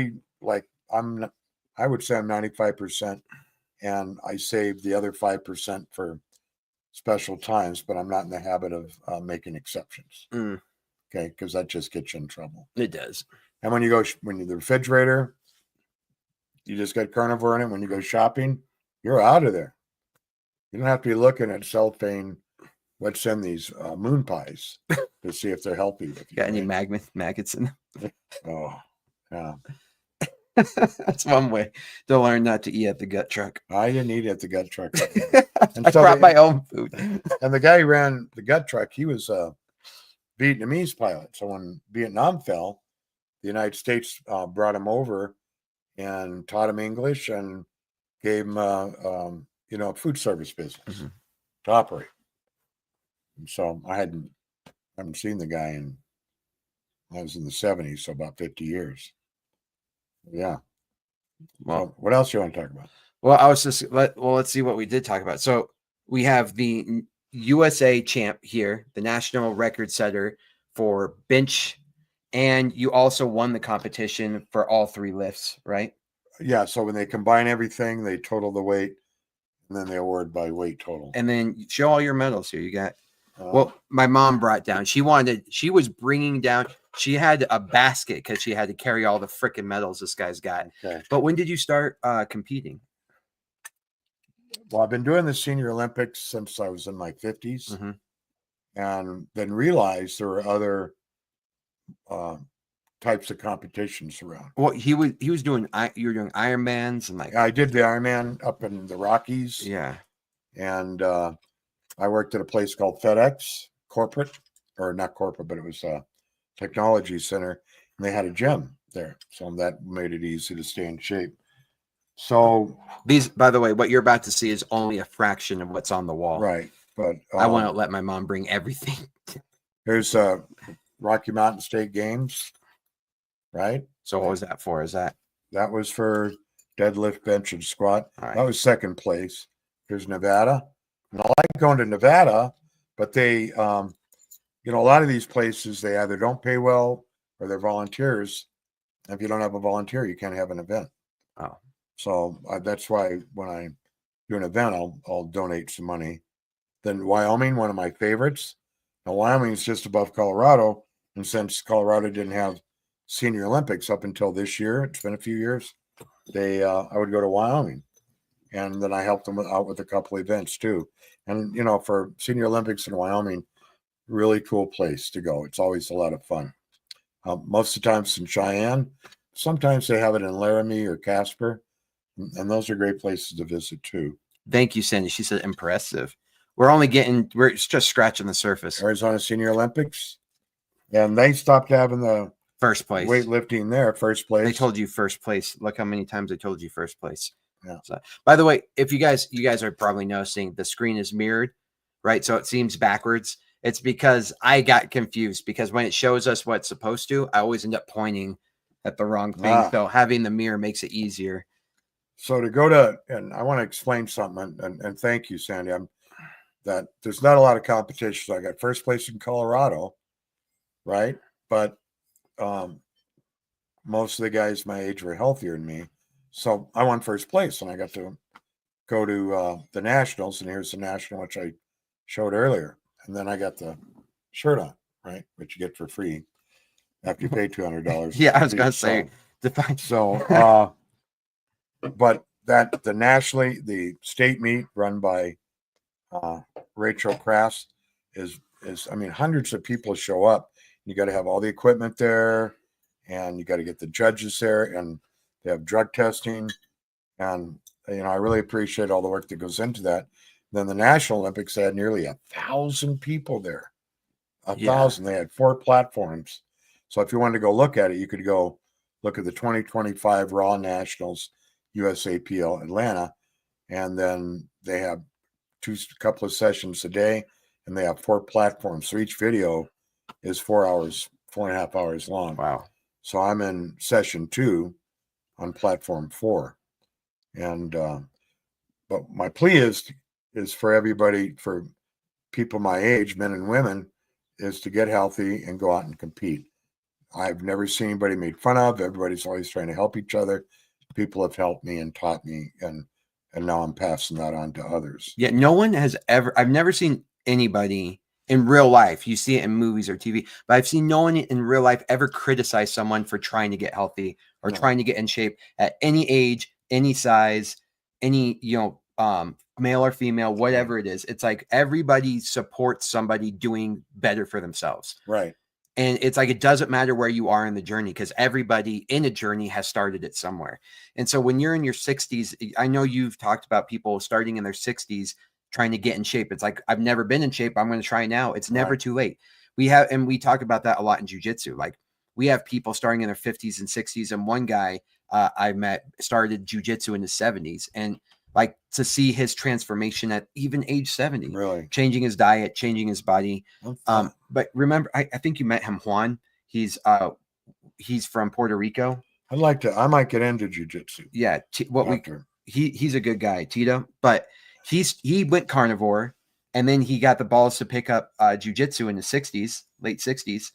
I would say I'm 95%, and I save the other 5% for special times, but I'm not in the habit of making exceptions. Okay, because that just gets you in trouble. It does. And when you're the refrigerator, you just got Carnivore in it. When you go shopping, you're out of there. You don't have to be looking at cellophane. What's in these moon pies to see if they're healthy with you. Got any maggots in them? Oh, yeah. That's one way to learn not to eat at the gut truck. I didn't eat at the gut truck. I brought my own food. And the guy who ran the gut truck, he was a Vietnamese pilot. So when Vietnam fell, the United States brought him over and taught him English and gave him food service business to operate. And so I haven't seen the guy I was in the 70s, so about 50 years. Yeah. Well, what else do you want to talk about? Well, let's see what we did talk about. So we have the USA champ here, the national record setter for bench, and you also won the competition for all three lifts, right? Yeah. So when they combine everything, they total the weight, and then they award by weight total. And then show all your medals here. You got Well, my mom brought down. She was bringing down. She had a basket because she had to carry all the freaking medals this guy's got. Okay. But when did you start competing? Well, I've been doing the Senior Olympics since I was in my 50s, Mm-hmm. and then realized there were other types of competitions around. Well, he was doing. You were doing Ironmans and like. I did the Ironman up in the Rockies. Yeah. And I worked at a place called FedEx corporate, or not corporate, but it was a technology center, and they had a gym there, so that made it easy to stay in shape. So these, by the way, what you're about to see is only a fraction of what's on the wall. Right, but I want to let my mom bring everything. Here's Rocky Mountain State Games, right? So what was that for? Is that was for deadlift, bench, and squat. All right. That was second place. Here's Nevada. And I like going to Nevada, but they, a lot of these places, they either don't pay well or they're volunteers. If you don't have a volunteer, you can't have an event. Oh. So that's why when I do an event, I'll donate some money. Then Wyoming, one of my favorites. Now, Wyoming is just above Colorado. And since Colorado didn't have Senior Olympics up until this year, it's been a few years, I would go to Wyoming. And then I helped them out with a couple events too. And, for Senior Olympics in Wyoming, really cool place to go. It's always a lot of fun. Most of the time it's in Cheyenne. Sometimes they have it in Laramie or Casper. And those are great places to visit too. Thank you, Cindy. She said impressive. We're just scratching the surface. Arizona Senior Olympics. And they stopped having the first place weightlifting there, first place. They told you first place. Look how many times they told you first place. Yeah. So, by the way, if you guys are probably noticing the screen is mirrored, right? So it seems backwards. It's because I got confused because when it shows us what's supposed to, I always end up pointing at the wrong thing. So having the mirror makes it easier. So to go to, and I want to explain something, and thank you, Sandy. That there's not a lot of competition. So I got first place in Colorado, right? But most of the guys my age were healthier than me. So I won first place, and I got to go to the nationals, and here's the national, which I showed earlier. And then I got the shirt on, right? Which you get for free after you pay $200. Yeah, I was going to say. So, but the state meet run by Rachel Krass is hundreds of people show up. You got to have all the equipment there, and you got to get the judges there, and they have drug testing. And, I really appreciate all the work that goes into that. Then the National Olympics, they had nearly 1,000 people there. 1,000. They had 4 platforms. So if you wanted to go look at it, you could go look at the 2025 Raw Nationals USAPL Atlanta. And then they have a couple of sessions a day, and they have 4 platforms. So each video is 4.5 hours long. Wow. So I'm in session 2 on platform 4. And, but my plea is for everybody, for people my age, men and women, is to get healthy and go out and compete. I've never seen anybody made fun of. Everybody's always trying to help each other. People have helped me and taught me, and now I'm passing that on to others. Yeah, no one has ever, I've never seen anybody in real life. You see it in movies or TV, but I've seen no one in real life ever criticize someone for trying to get healthy or trying to get in shape at any age, any size, any, male or female, whatever it is. It's like everybody supports somebody doing better for themselves. Right. And it's like, it doesn't matter where you are in the journey, because everybody in a journey has started it somewhere. And so when you're in your 60s, I know you've talked about people starting in their 60s trying to get in shape. It's like, I've never been in shape. I'm going to try now. It's never too late. We talk about that a lot in jiu-jitsu. Like, we have people starting in their 50s and 60s. And one guy I met started jiu-jitsu in his 70s. And like, to see his transformation at even age 70, really changing his diet, changing his body. But remember, I think you met him, Juan. He's from Puerto Rico. I might get into jiu-jitsu. Yeah. He's a good guy, Tito, but he went carnivore, and then he got the balls to pick up jiu-jitsu in the 60s, late 60s.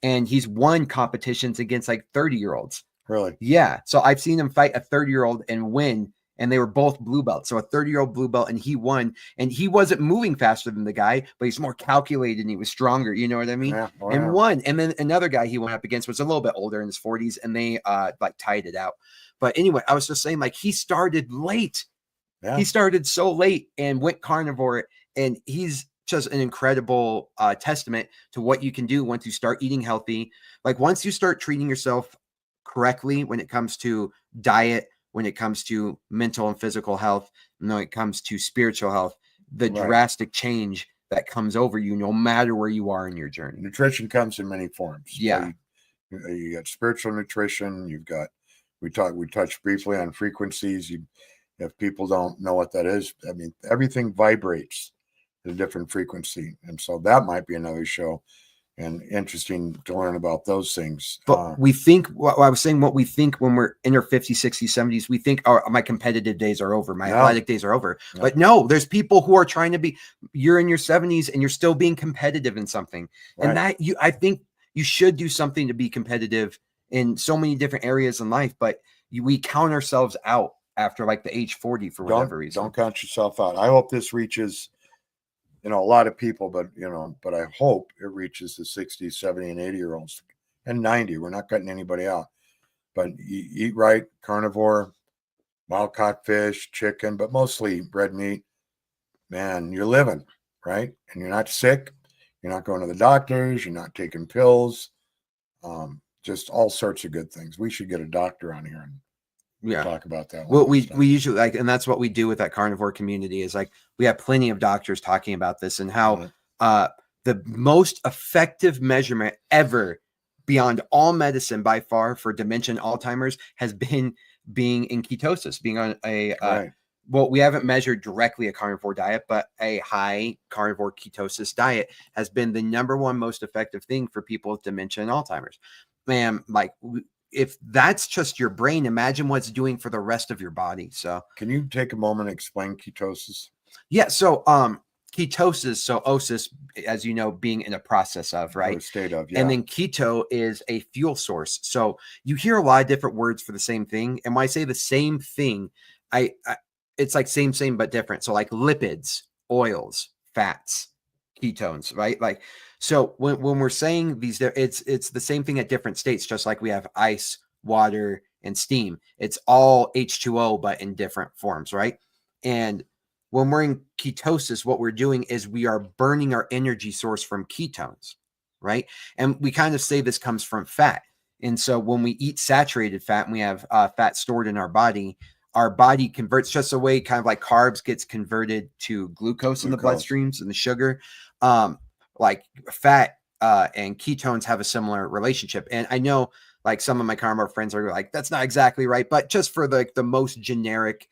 And he's won competitions against like 30-year-olds. Really? Yeah. So I've seen him fight a 30-year-old and win and they were both blue belts. So a 30-year-old blue belt, and he won, and he wasn't moving faster than the guy, but he's more calculated and he was stronger. You know what I mean? Yeah. Oh, and yeah. won. And then another guy he went up against was a little bit older, in his 40s, and they like tied it out. But anyway, I was just saying, like, he started late. Yeah. He started so late and went carnivore, and he's just an incredible testament to what you can do once you start eating healthy. Like, once you start treating yourself correctly when it comes to diet, when it comes to mental and physical health, and when it comes to spiritual health, the Right. drastic change that comes over you, no matter where you are in your journey. Nutrition comes in many forms. Yeah. So you got spiritual nutrition. You've got, we touched briefly on frequencies. If people don't know what that is, I mean, everything vibrates at a different frequency. And so that might be another show, and interesting to learn about those things. But we think, what I was saying, what we think when we're in our 50s, 60s, 70s, we think, oh, my competitive days are over, my athletic days are over. No. But no, there's people who are trying to be, you're in your 70s and you're still being competitive in something. Right. And that I think you should do something to be competitive in so many different areas in life, but we count ourselves out after like the age 40 for whatever reason. Don't count yourself out. I hope this reaches, a lot of people, but I hope it reaches the 60, 70, and 80-year-olds and 90. We're not cutting anybody out, but eat right, carnivore, wild caught fish, chicken, but mostly red meat. Man, you're living, right? And you're not sick. You're not going to the doctors. You're not taking pills. Just all sorts of good things. We should get a doctor on here and talk about that. Well, we usually like, and that's what we do with that carnivore community, is like, we have plenty of doctors talking about this and how the most effective measurement ever beyond all medicine by far for dementia and Alzheimer's has been being in ketosis, being on a well, we haven't measured directly a carnivore diet, but a high carnivore ketosis diet has been the number one most effective thing for people with dementia and Alzheimer's. Man, like, if that's just your brain, imagine what it's doing for the rest of your body. So can you take a moment and explain ketosis? Yeah. So ketosis, so osis, as you know, being in a process of, right? State of, yeah. And then keto is a fuel source. So you hear a lot of different words for the same thing. And when I say the same thing, I it's like same, but different. So like lipids, oils, fats, ketones, right? Like, so when we're saying these, it's the same thing at different states, just like we have ice, water, and steam. It's all H2O, but in different forms, right? And when we're in ketosis, what we're doing is we are burning our energy source from ketones, right? And we kind of say this comes from fat. And so when we eat saturated fat and we have fat stored in our body converts just the way kind of like carbs gets converted to glucose in the bloodstreams and the sugar. Like fat and ketones have a similar relationship. And I know like some of my carnivore friends are like, that's not exactly right. But just for the most generic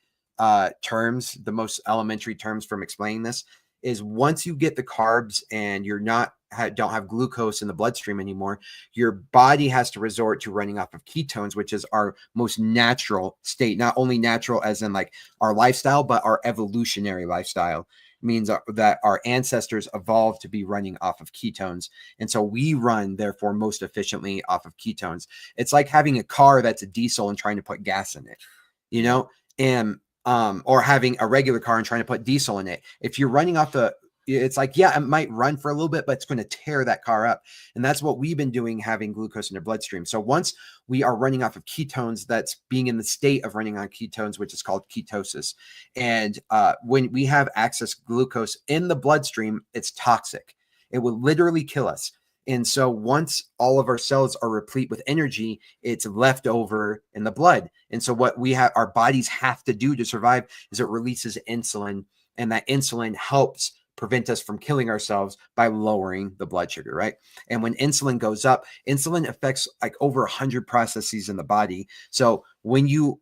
terms, the most elementary terms from explaining this is, once you get the carbs and you're don't have glucose in the bloodstream anymore, your body has to resort to running off of ketones, which is our most natural state. Not only natural as in like our lifestyle, but our evolutionary lifestyle means that our ancestors evolved to be running off of ketones. And so we run, therefore, most efficiently off of ketones. It's like having a car that's a diesel and trying to put gas in it, and or having a regular car and trying to put diesel in it. If you're running off it's like, yeah, it might run for a little bit, but it's going to tear that car up. And that's what we've been doing, having glucose in their bloodstream. So once we are running off of ketones, that's being in the state of running on ketones, which is called ketosis. And when we have excess glucose in the bloodstream, it's toxic. It will literally kill us. And so once all of our cells are replete with energy, it's left over in the blood. And so what our bodies have to do to survive is it releases insulin, and that insulin helps prevent us from killing ourselves by lowering the blood sugar, right? And when insulin goes up, insulin affects like over 100 processes in the body. So when your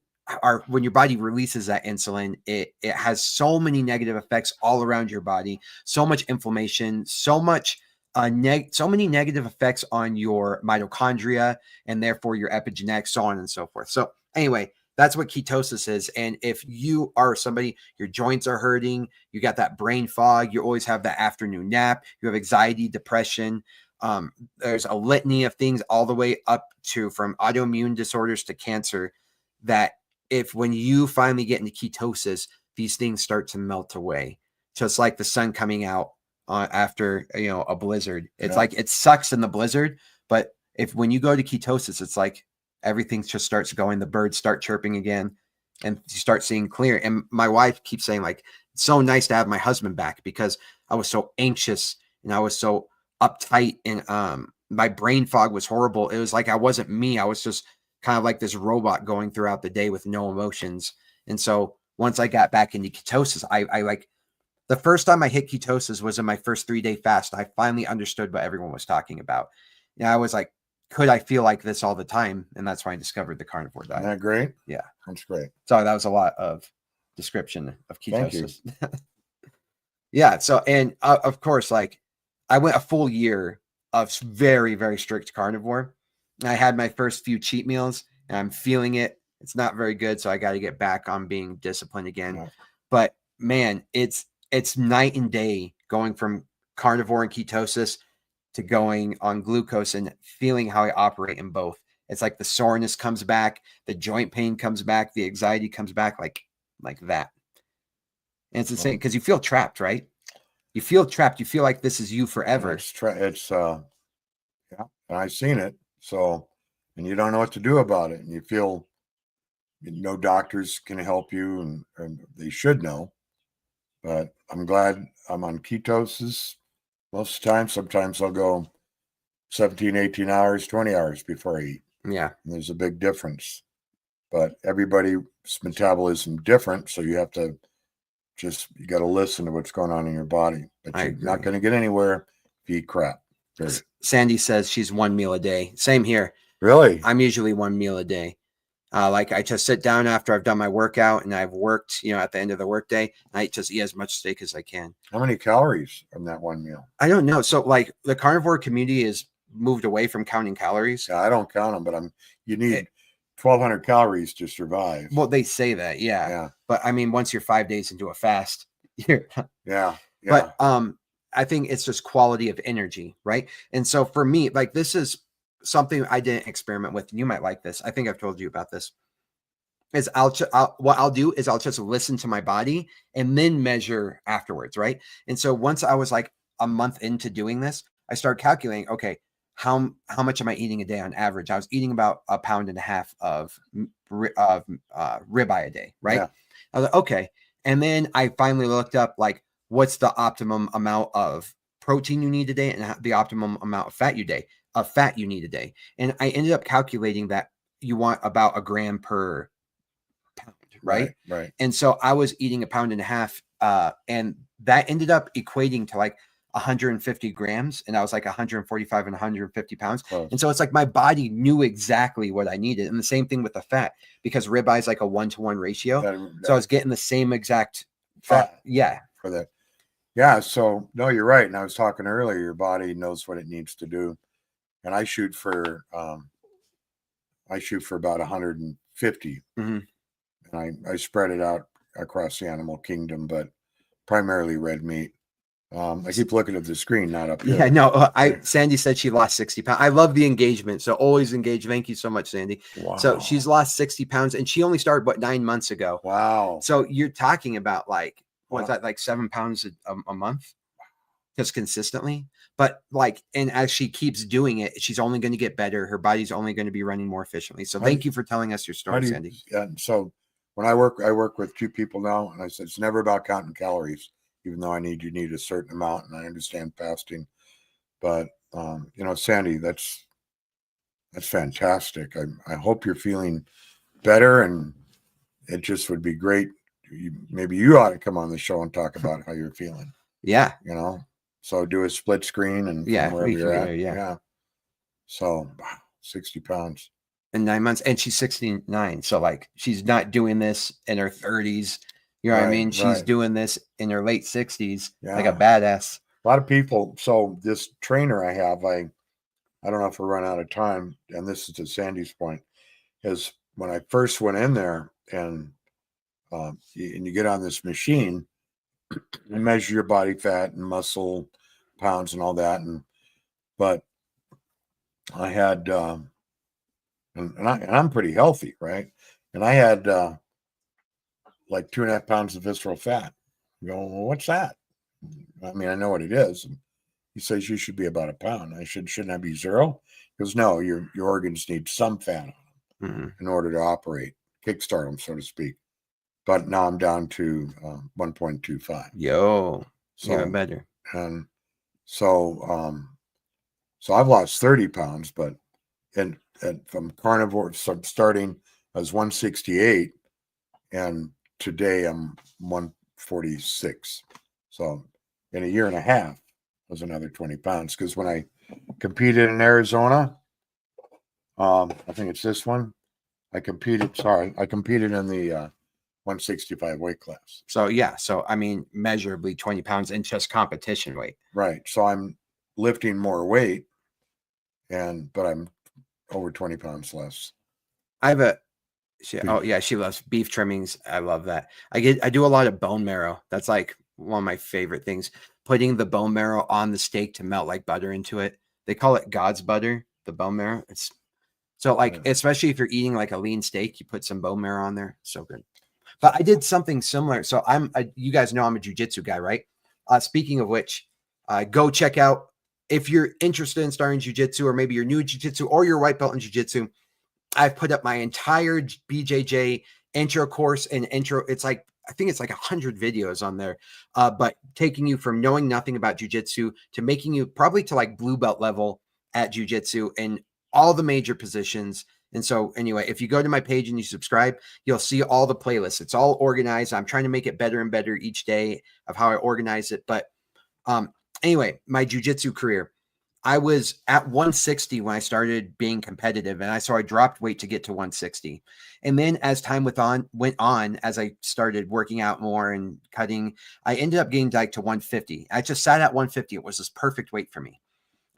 body releases that insulin, it has so many negative effects all around your body, so much inflammation, so many negative effects on your mitochondria and therefore your epigenetics, so on and so forth. So anyway, that's what ketosis is. And if you are somebody, your joints are hurting, you got that brain fog, you always have that afternoon nap, you have anxiety, depression, there's a litany of things all the way up to from autoimmune disorders to cancer, that if when you finally get into ketosis, these things start to melt away, just like the sun coming out after a blizzard. It's like it sucks in the blizzard, but when you go to ketosis, it's like everything just starts going. The birds start chirping again, and you start seeing clear. And my wife keeps saying, like, it's so nice to have my husband back, because I was so anxious and I was so uptight, and my brain fog was horrible. It was like I wasn't me. I was just kind of like this robot going throughout the day with no emotions. And so once I got back into ketosis, I like, the first time I hit ketosis was in my first 3-day fast. I finally understood what everyone was talking about. And I was like, could I feel like this all the time? And that's why I discovered the carnivore diet. Isn't that great? Yeah. That's great. So that was a lot of description of ketosis. Thank you. Yeah. So, and of course, like, I went a full year of very, very strict carnivore. I had my first few cheat meals and I'm feeling it. It's not very good. So I got to get back on being disciplined again. Yeah. But man, it's night and day going from carnivore and ketosis to going on glucose and feeling how I operate in both. It's like the soreness comes back, the joint pain comes back, the anxiety comes back, like that. And it's insane because you feel trapped, right? You feel trapped. You feel like this is you forever. Yeah, and I've seen it. So, and you don't know what to do about it, and you feel no doctors can help you, and they should know. But I'm glad I'm on ketosis most of the time. Sometimes I'll go 17, 18 hours, 20 hours before I eat. Yeah. And there's a big difference. But everybody's metabolism different, so you got to listen to what's going on in your body. But you're not going to get anywhere if you eat crap. Period. Sandy says she's 1 meal a day. Same here. Really? I'm usually 1 meal a day. Like, I just sit down after I've done my workout and I've worked, at the end of the workday, and I just eat as much steak as I can. How many calories from that 1 meal? I don't know. So, like, the carnivore community is moved away from counting calories. Yeah, I don't count them, but you need 1,200 calories to survive. Well, they say that, yeah. But I mean, once you're 5 days into a fast, yeah. But I think it's just quality of energy, right? And so for me, like, this is something I didn't experiment with. And you might like this. I think I've told you about this. Is what I'll do is I'll just listen to my body and then measure afterwards, right? And so once I was like a month into doing this, I started calculating, okay, how much am I eating a day on average? I was eating about 1.5 pounds of ribeye a day, right? Yeah. I was like, okay. And then I finally looked up, like, what's the optimum amount of protein you need a day and the optimum amount of fat you need a day. And I ended up calculating that you want about 1 gram per pound, right? Right. And so I was eating 1.5 pounds, and that ended up equating to like 150 grams, and I was like 145 and 150 pounds. Close. And so it's like my body knew exactly what I needed. And the same thing with the fat, because ribeye is like a 1-to-1 ratio. So I was getting the same exact fat. For that. Yeah. So no, you're right. And I was talking earlier, your body knows what it needs to do. And I shoot for about 150. Mm-hmm. And I spread it out across the animal kingdom, but primarily red meat. I keep looking at the screen, not up here. Yeah, no, Sandy said she lost 60 pounds. I love the engagement. So always engage. Thank you so much, Sandy. Wow. So she's lost 60 pounds and she only started 9 months ago. Wow. So you're talking about like, what's that, like 7 pounds a month? Just consistently. But like, and as she keeps doing it, she's only going to get better. Her body's only going to be running more efficiently. So thank you for telling us your story, Sandy. Yeah. So when I work with 2 people now, and I said, it's never about counting calories, even though you need a certain amount, and I understand fasting, but Sandy, that's fantastic. I hope you're feeling better, and it just would be great. Maybe you ought to come on the show and talk about how you're feeling. Yeah. So do a split screen and wherever you're at. Yeah. So 60 pounds. In 9 months, and she's 69. So like, she's not doing this in her 30s. You know what I mean? She's doing this in her late 60s, like a badass. A lot of people. So this trainer I have, I don't know if we'll run out of time, and this is to Sandy's point, is when I first went in there and you get on this machine and measure your body fat and muscle pounds and all that. But I had, and I'm pretty healthy, right? And I had like 2.5 pounds of visceral fat. I go, well, what's that? I mean, I know what it is. He says you should be about a pound. I said, shouldn't I be 0? He goes, no, your organs need some fat on them in order to operate, kickstart them, so to speak. But now I'm down to 1.25. Yo, so, even better. And so I've lost 30 pounds, but and from Carnivore, so I'm starting as 168, and today I'm 146. So in a year and a half was another 20 pounds. Because when I competed in Arizona, I think it's this one. I competed in the 165 weight class. So yeah, so I mean, measurably 20 pounds in just competition weight. Right. So I'm lifting more weight, but I'm over 20 pounds less. I have she loves beef trimmings. I love that. I do a lot of bone marrow. That's like one of my favorite things. Putting the bone marrow on the steak to melt like butter into it. They call it God's butter, the bone marrow. It's so like, especially if you're eating like a lean steak, you put some bone marrow on there. So good. But I did something similar. So you guys know I'm a jiu-jitsu guy, right? Speaking of which, go check out, if you're interested in starting jiu-jitsu, or maybe you're new to jiu-jitsu or you're white belt in jiu-jitsu, I've put up my entire BJJ intro course and intro. It's like, I think it's like 100 videos on there, but taking you from knowing nothing about jiu-jitsu to making you probably to like blue belt level at jiu-jitsu in all the major positions. And so anyway, if you go to my page and you subscribe, you'll see all the playlists. It's all organized. I'm trying to make it better and better each day of how I organize it. But anyway, my jiu-jitsu career, I was at 160 when I started being competitive, and I dropped weight to get to 160. And then as time went on, as I started working out more and cutting, I ended up getting back to 150. I just sat at 150. It was this perfect weight for me.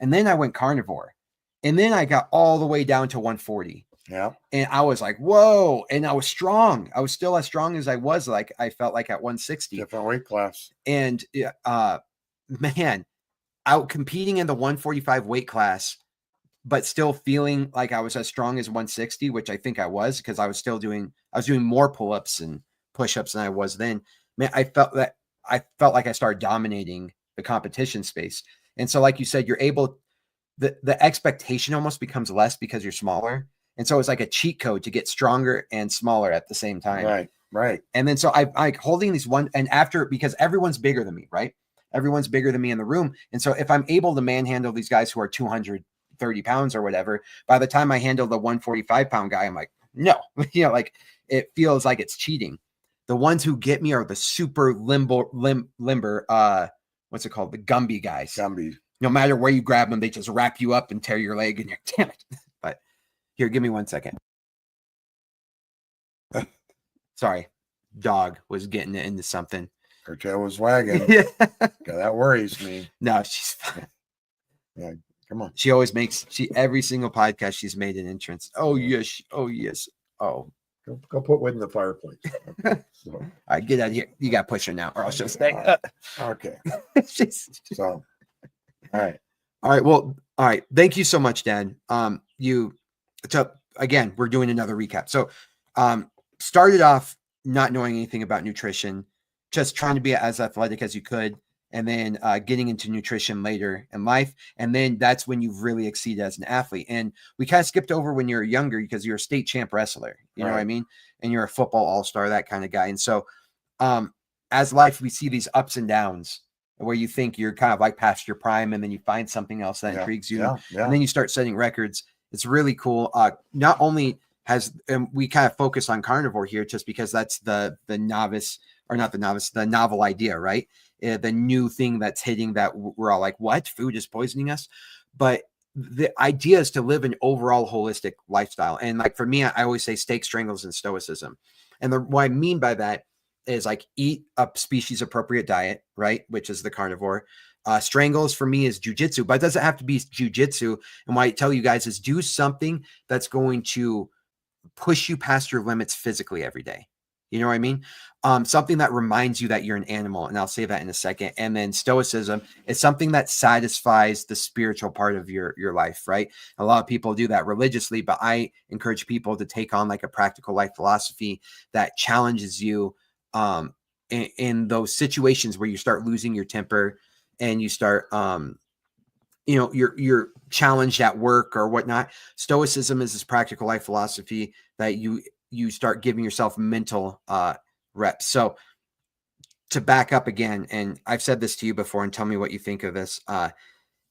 And then I went carnivore. And then I got all the way down to 140. Yeah. And I was like, whoa. And I was strong. I was still as strong as I was, like I felt like at 160. Different weight class. And man, out competing in the 145 weight class, but still feeling like I was as strong as 160, which I think I was, because I was doing more pull-ups and push-ups than I was then. Man, I felt like I started dominating the competition space. And so, like you said, you're able, the expectation almost becomes less because you're smaller. And so it's like a cheat code to get stronger and smaller at the same time. Right. And then so I holding these because everyone's bigger than me, right? Everyone's bigger than me in the room. And so if I'm able to manhandle these guys who are 230 pounds or whatever, by the time I handle the 145 pound guy, I'm like, no, like it feels like it's cheating. The ones who get me are the super limber, what's it called? The Gumby guys. Gumby. No matter where you grab them, they just wrap you up and tear your leg, and you're, damn it. But here, give me 1 second. Sorry. Dog was getting into something. Her tail was wagging. Yeah, that worries me. No, she's fine. Yeah, come on. She always every single podcast she's made an entrance. Oh yes. Oh yes. Oh. Go put wood in the fireplace. So. All right, get out of here. You got to push her now, or else she'll stay. Okay. So, all right. Well, all right. Thank you so much, Dad. Again, we're doing another recap. So, started off not knowing anything about nutrition, just trying to be as athletic as you could, and then getting into nutrition later in life. And then that's when you've really exceeded as an athlete. And we kind of skipped over when you were younger because you're a state champ wrestler, you know what I mean? And you're a football all-star, that kind of guy. And so as life, we see these ups and downs where you think you're kind of like past your prime, and then you find something else that intrigues you. And then you start setting records. It's really cool. Not only we kind of focus on carnivore here just because that's the novel idea, right? The new thing that's hitting that we're all like, what? Food is poisoning us? But the idea is to live an overall holistic lifestyle. And like for me, I always say steak, strangles, and stoicism. And what I mean by that is like eat a species appropriate diet, right? Which is the carnivore. Strangles for me is jujitsu, but it doesn't have to be jujitsu. And what I tell you guys is do something that's going to push you past your limits physically every day. You know what I mean? Something that reminds you that you're an animal. And I'll say that in a second. And then stoicism is something that satisfies the spiritual part of your life, right? A lot of people do that religiously, but I encourage people to take on like a practical life philosophy that challenges you in those situations where you start losing your temper and you start, you're challenged at work or whatnot. Stoicism is this practical life philosophy that you start giving yourself mental reps. So to back up again, and I've said this to you before, and tell me what you think of this.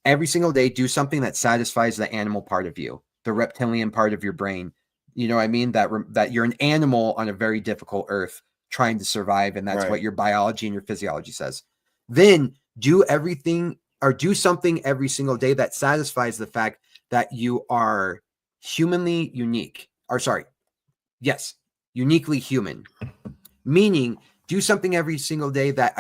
Every single day, do something that satisfies the animal part of you, the reptilian part of your brain. You know what I mean? That you're an animal on a very difficult earth trying to survive. And that's Right. what your biology and your physiology says. Then do everything or do something every single day that satisfies the fact that you are humanly unique. Or sorry, yes, uniquely human. Meaning do something every single day that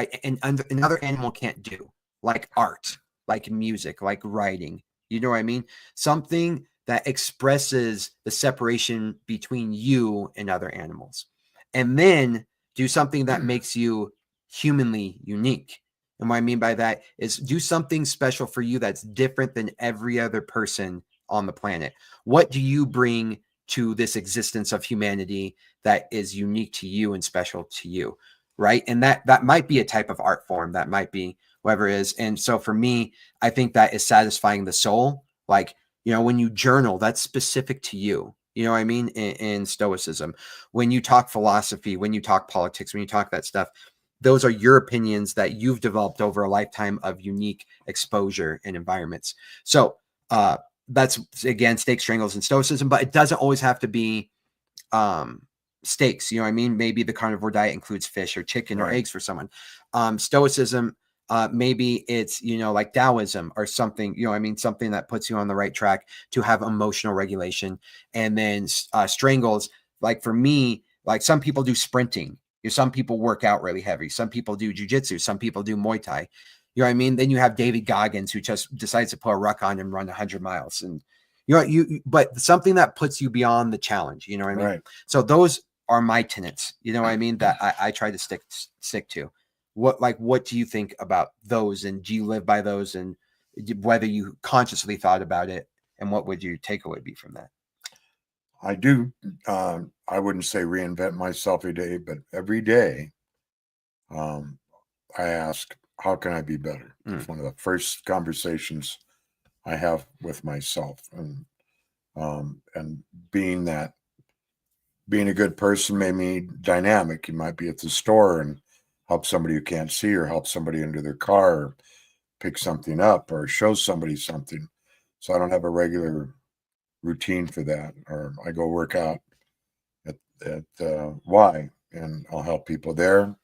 another animal can't do, like art, like music, like writing. You know what I mean? Something that expresses the separation between you and other animals. And then do something that makes you humanly unique. And what I mean by that is do something special for you that's different than every other person on the planet. What do you bring to this existence of humanity that is unique to you and special to you? Right. And that might be a type of art form, that might be whatever it is. And so for me, I think that is satisfying the soul. Like, when you journal, that's specific to you. You know what I mean? In Stoicism, when you talk philosophy, when you talk politics, when you talk that stuff, those are your opinions that you've developed over a lifetime of unique exposure and environments. So that's, again, steak, strangles, and Stoicism, but it doesn't always have to be steaks. You know what I mean? Maybe the carnivore diet includes fish or chicken or eggs for someone. Stoicism, maybe it's, like Taoism or something, something that puts you on the right track to have emotional regulation. And then strangles, like for me, like some people do sprinting. Some people work out really heavy. Some people do jujitsu. Some people do Muay Thai. You know what I mean? Then you have David Goggins, who just decides to put a ruck on and run 100 miles. And but something that puts you beyond the challenge. You know what I mean? Right. So those are my tenets. You know what I mean? That I try to stick to. What do you think about those? And do you live by those? And whether you consciously thought about it, and what would your takeaway be from that? I do. I wouldn't say reinvent myself every day, but every day, I ask, how can I be better? It's one of the first conversations I have with myself, and being a good person may mean dynamic. You might be at the store and help somebody who can't see, or help somebody under their car, or pick something up, or show somebody something. So I don't have a regular routine for that. Or I go work out at Y, and I'll help people there.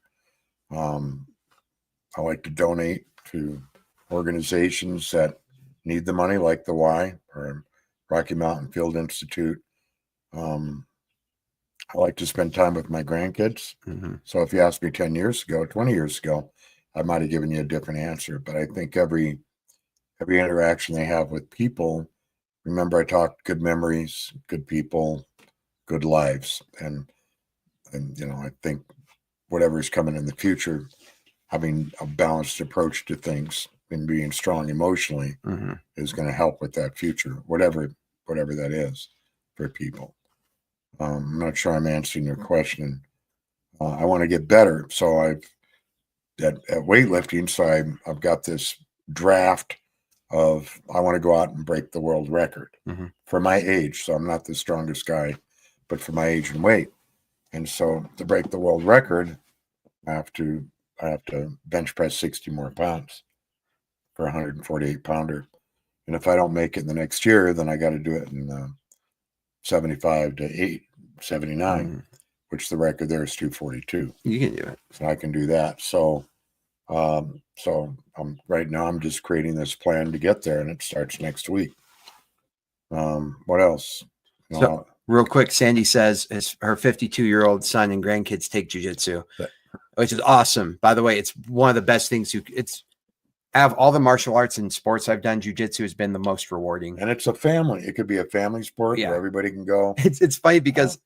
I like to donate to organizations that need the money, like the Y or Rocky Mountain Field Institute. I like to spend time with my grandkids. So if you asked me 10 years ago, 20 years ago, I might have given you a different answer. But I think every interaction they have with people, remember I talked good memories, good people, good lives. And I think whatever's coming in the future, having a balanced approach to things and being strong emotionally is going to help with that future, whatever that is for people. I'm not sure I'm answering your question. I want to get better. So at weightlifting, so I've got this draft of, I want to go out and break the world record for my age. So I'm not the strongest guy, but for my age and weight. And so to break the world record, I have to bench press 60 more pounds for a 148 pounder. And if I don't make it in the next year, then I got to do it in 75 to 79, which the record there is 242. You can do it. So I can do that. So right now I'm just creating this plan to get there, and it starts next week. What else? So real quick, Sandy says her 52-year-old son and grandkids take jiu-jitsu, which is awesome. By the way, it's one of the best things out of all the martial arts and sports I've done, jiu-jitsu has been the most rewarding. And it's a family. It could be a family sport where everybody can go. It's funny because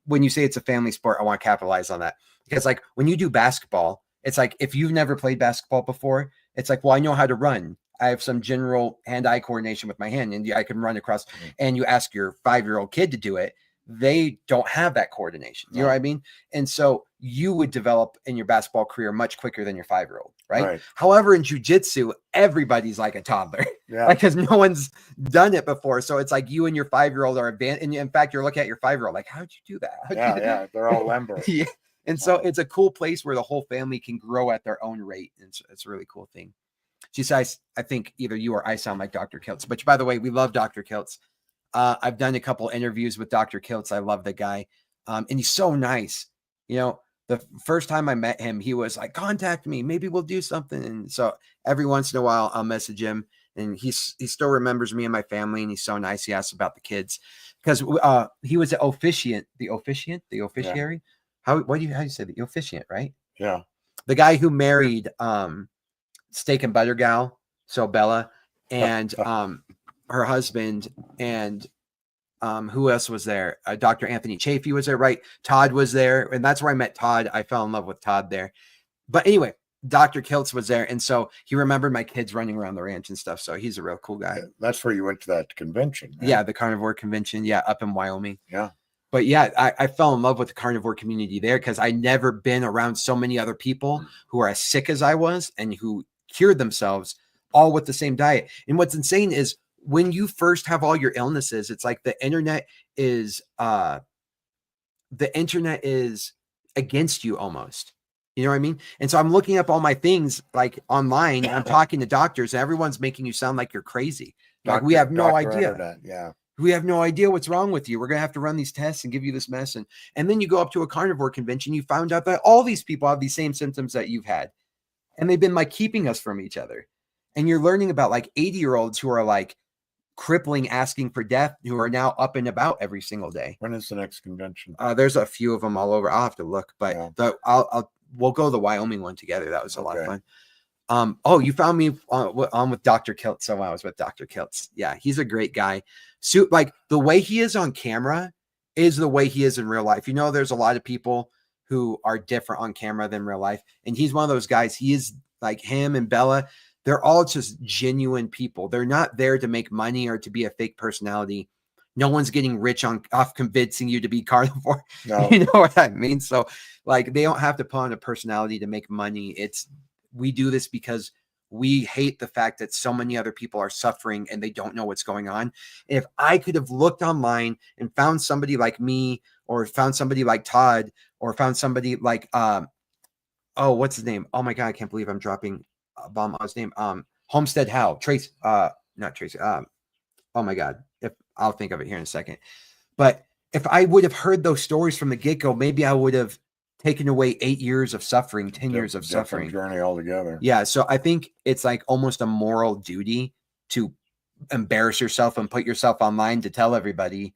when you say it's a family sport, I want to capitalize on that. Because like when you do basketball, it's like, if you've never played basketball before, it's like, well, I know how to run. I have some general hand-eye coordination with my hand, and I can run across. And you ask your 5-year-old kid to do it, they don't have that coordination. You know what I mean? And so you would develop in your basketball career much quicker than your 5-year-old, right? However, in jiu-jitsu, everybody's like a toddler, because no one's done it before. So it's like you and your 5-year-old are advanced. And in fact, you're looking at your 5-year-old like, how'd you do that? They're all limber. Yeah. And so it's a cool place where the whole family can grow at their own rate. And it's a really cool thing. She says, I think either you or I sound like Dr. Kiltz, but by the way, we love Dr. Kiltz. I've done a couple interviews with Dr. Kiltz. I love the guy. And he's so nice. You know, the first time I met him, he was like, contact me, maybe we'll do something. And so every once in a while I'll message him, and he still remembers me and my family. And he's so nice. He asks about the kids because he was the officiary. How do you say that? The officiant, right? Yeah. The guy who married Steak and Butter gal, so Bella, and her husband, and who else was there? Dr. Anthony Chafee was there, right? Todd was there, and that's where I met Todd. I fell in love with Todd there. But anyway, Dr. Kiltz was there, and so he remembered my kids running around the ranch and stuff. So he's a real cool guy. That's where you went to that convention, right? Yeah, the Carnivore convention. Yeah, up in Wyoming. Yeah. But yeah, I fell in love with the carnivore community there because I'd never been around so many other people who are as sick as I was and who cured themselves all with the same diet. And what's insane is when you first have all your illnesses, it's like the internet is against you almost. You know what I mean? And so I'm looking up all my things like online. I'm talking to doctors, and everyone's making you sound like you're crazy. Like we have no idea. Internet, yeah. We have no idea what's wrong with you. We're going to have to run these tests and give you this mess. And then you go up to a carnivore convention, you found out that all these people have these same symptoms that you've had. And they've been like keeping us from each other. And you're learning about like 80-year-olds who are like crippling, asking for death, who are now up and about every single day. When is the next convention? There's a few of them all over. I'll have to look, but we'll go to the Wyoming one together. That was a lot of fun. Oh, you found me on with Dr. Kiltz. So I was with Dr. Kiltz. Yeah, he's a great guy. So like the way he is on camera is the way he is in real life. You know, there's a lot of people who are different on camera than real life. And he's one of those guys. He is like him and Bella. They're all just genuine people. They're not there to make money or to be a fake personality. No one's getting rich off convincing you to be carnivore. No. You know what I mean? So like, they don't have to put on a personality to make money. We do this because we hate the fact that so many other people are suffering and they don't know what's going on. If I could have looked online and found somebody like me, or found somebody like Todd, or found somebody like, what's his name? Oh my God, I can't believe I'm dropping a bomb on his name. Homestead Hal, Trace, not Tracy. Oh my God. If I'll think of it here in a second. But if I would have heard those stories from the get-go, maybe I would have taken away 8 years of suffering, 10 years of suffering. Journey altogether. Yeah. So I think it's like almost a moral duty to embarrass yourself and put yourself online to tell everybody,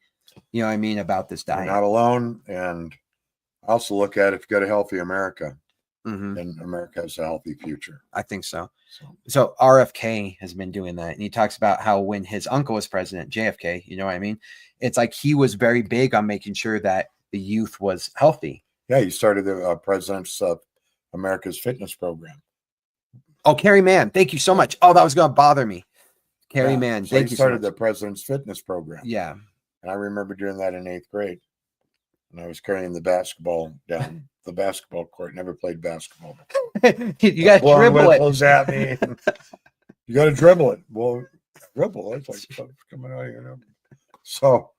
you know what I mean, about this diet. You're not alone. And I also look at, if you got a healthy America, then America has a healthy future. I think so. So RFK has been doing that. And he talks about how when his uncle was president, JFK, you know what I mean? It's like he was very big on making sure that the youth was healthy. Yeah, he started the president's America's Fitness Program. Oh, Carrie Mann, thank you so much. Oh, that was going to bother me. Carrie Mann, so thank you so much. He started the President's Fitness Program. Yeah. And I remember doing that in 8th grade. And I was carrying the basketball down the basketball court. Never played basketball. You got to dribble it. At me. You got to dribble it. Well, dribble. It's like stuff coming out of your nose. So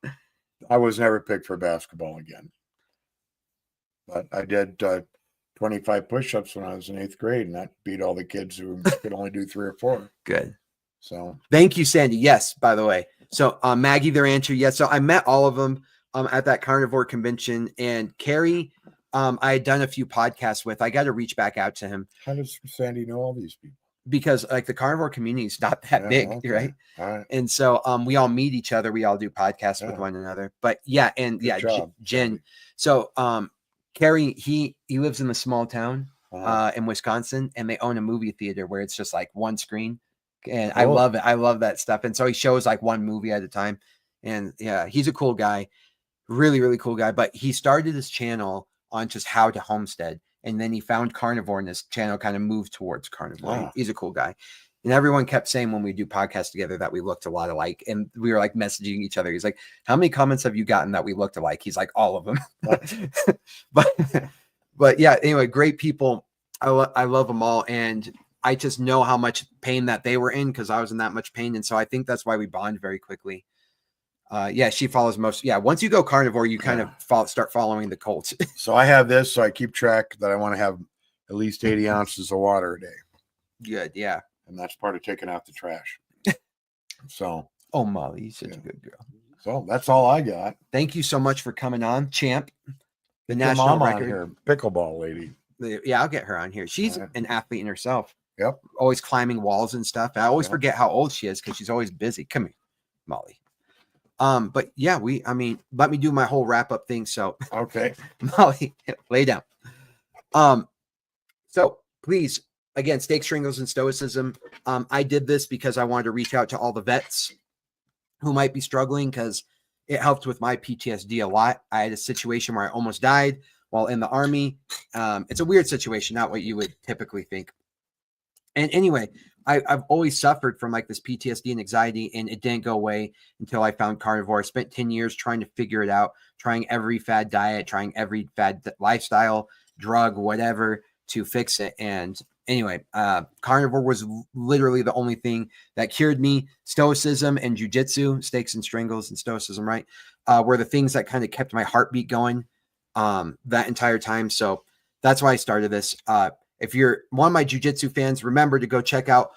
I was never picked for basketball again. But I did 25 push-ups when I was in 8th grade, and that beat all the kids who could only do 3 or 4. Good. So thank you, Sandy. Yes, by the way. So Maggie, their answer, yes. So I met all of them at that carnivore convention, and Carrie, I had done a few podcasts with. I got to reach back out to him. How does Sandy know all these people? Because like the carnivore community is not that big, okay. Right? All right. And so we all meet each other. We all do podcasts with one another. But yeah, and Good job, Jen. So Carrie, he lives in a small town in Wisconsin, and they own a movie theater where it's just like one screen. And cool. I love it. I love that stuff. And so he shows like one movie at a time. And yeah, he's a cool guy. Really, really cool guy. But he started his channel on just how to homestead. And then he found carnivore, and his channel kind of moved towards carnivore. Wow. He's a cool guy. And everyone kept saying when we do podcasts together that we looked a lot alike. And we were like messaging each other. He's like, how many comments have you gotten that we looked alike? He's like, all of them. but yeah, anyway, great people. I love them all. And I just know how much pain that they were in because I was in that much pain. And so I think that's why we bond very quickly. Yeah, she follows most. Yeah, once you go carnivore, you kind of start following the cult. So I have this, so I keep track that I want to have at least 80 ounces of water a day. Good, yeah. And that's part of taking out the trash. So. Oh, Molly, you're such a good girl. So that's all I got. Thank you so much for coming on, champ. The Get national mom record. On here, pickleball lady. Yeah, I'll get her on here. She's an athlete in herself. Yep. Always climbing walls and stuff. I always forget how old she is because she's always busy. Come here, Molly. But yeah, let me do my whole wrap up thing. So okay, Molly, lay down. So please, again, steak, strangles, and stoicism. I did this because I wanted to reach out to all the vets who might be struggling because it helped with my PTSD a lot. I had a situation where I almost died while in the Army. It's a weird situation, not what you would typically think. And anyway, I've always suffered from like this PTSD and anxiety, and it didn't go away until I found carnivore. I spent 10 years trying to figure it out, trying every fad diet, trying every fad lifestyle, drug, whatever to fix it. And anyway, carnivore was literally the only thing that cured me. Stoicism and jujitsu, steaks and strangles and stoicism, right, were the things that kind of kept my heartbeat going that entire time. So that's why I started this. If you're one of my jujitsu fans, remember to go check out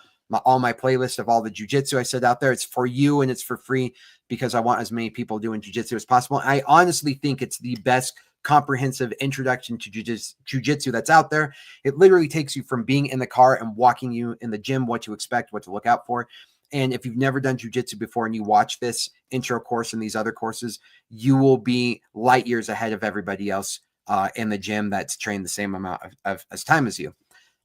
all my playlist of all the jujitsu I said out there. It's for you and it's for free because I want as many people doing jujitsu as possible. I honestly think it's the best comprehensive introduction to jujitsu that's out there. It literally takes you from being in the car and walking you in the gym, what to expect, what to look out for. And if you've never done jujitsu before and you watch this intro course and these other courses, you will be light years ahead of everybody else in the gym that's trained the same amount of time as you.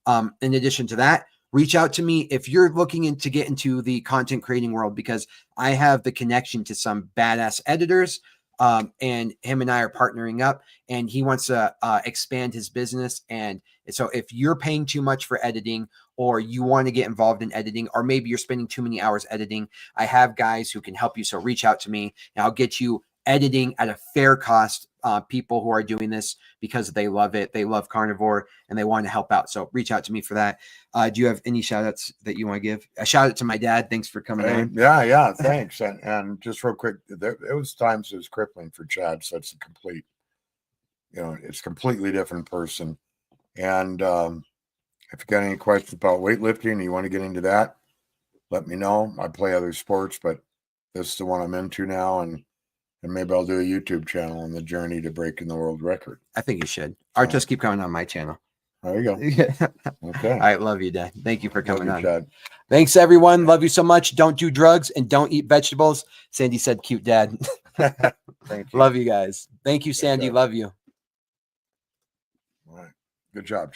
In addition to that, reach out to me if you're looking to get into the content creating world, because I have the connection to some badass editors, and him and I are partnering up, and he wants to expand his business. And so if you're paying too much for editing, or you want to get involved in editing, or maybe you're spending too many hours editing, I have guys who can help you. So reach out to me and I'll get you editing at a fair cost. People who are doing this because they love it. They love carnivore and they want to help out. So reach out to me for that. Do you have any shout outs that you want to give? A shout out to my dad. Thanks for coming on. Yeah. Thanks. And just real quick, there was times it was crippling for Chad. So it's a complete, it's a completely different person. And if you got any questions about weightlifting and you want to get into that, let me know. I play other sports, but this is the one I'm into now. And maybe I'll do a YouTube channel on the journey to breaking the world record. I think you should. Or just keep coming on my channel. There you go. Okay. All right. Love you, Dad. Thank you for coming on. Chad. Thanks, everyone. Love you so much. Don't do drugs and don't eat vegetables. Sandy said, cute dad. Thank you. Love you guys. Thank you, Sandy. Love you. All right. Good job, Chad.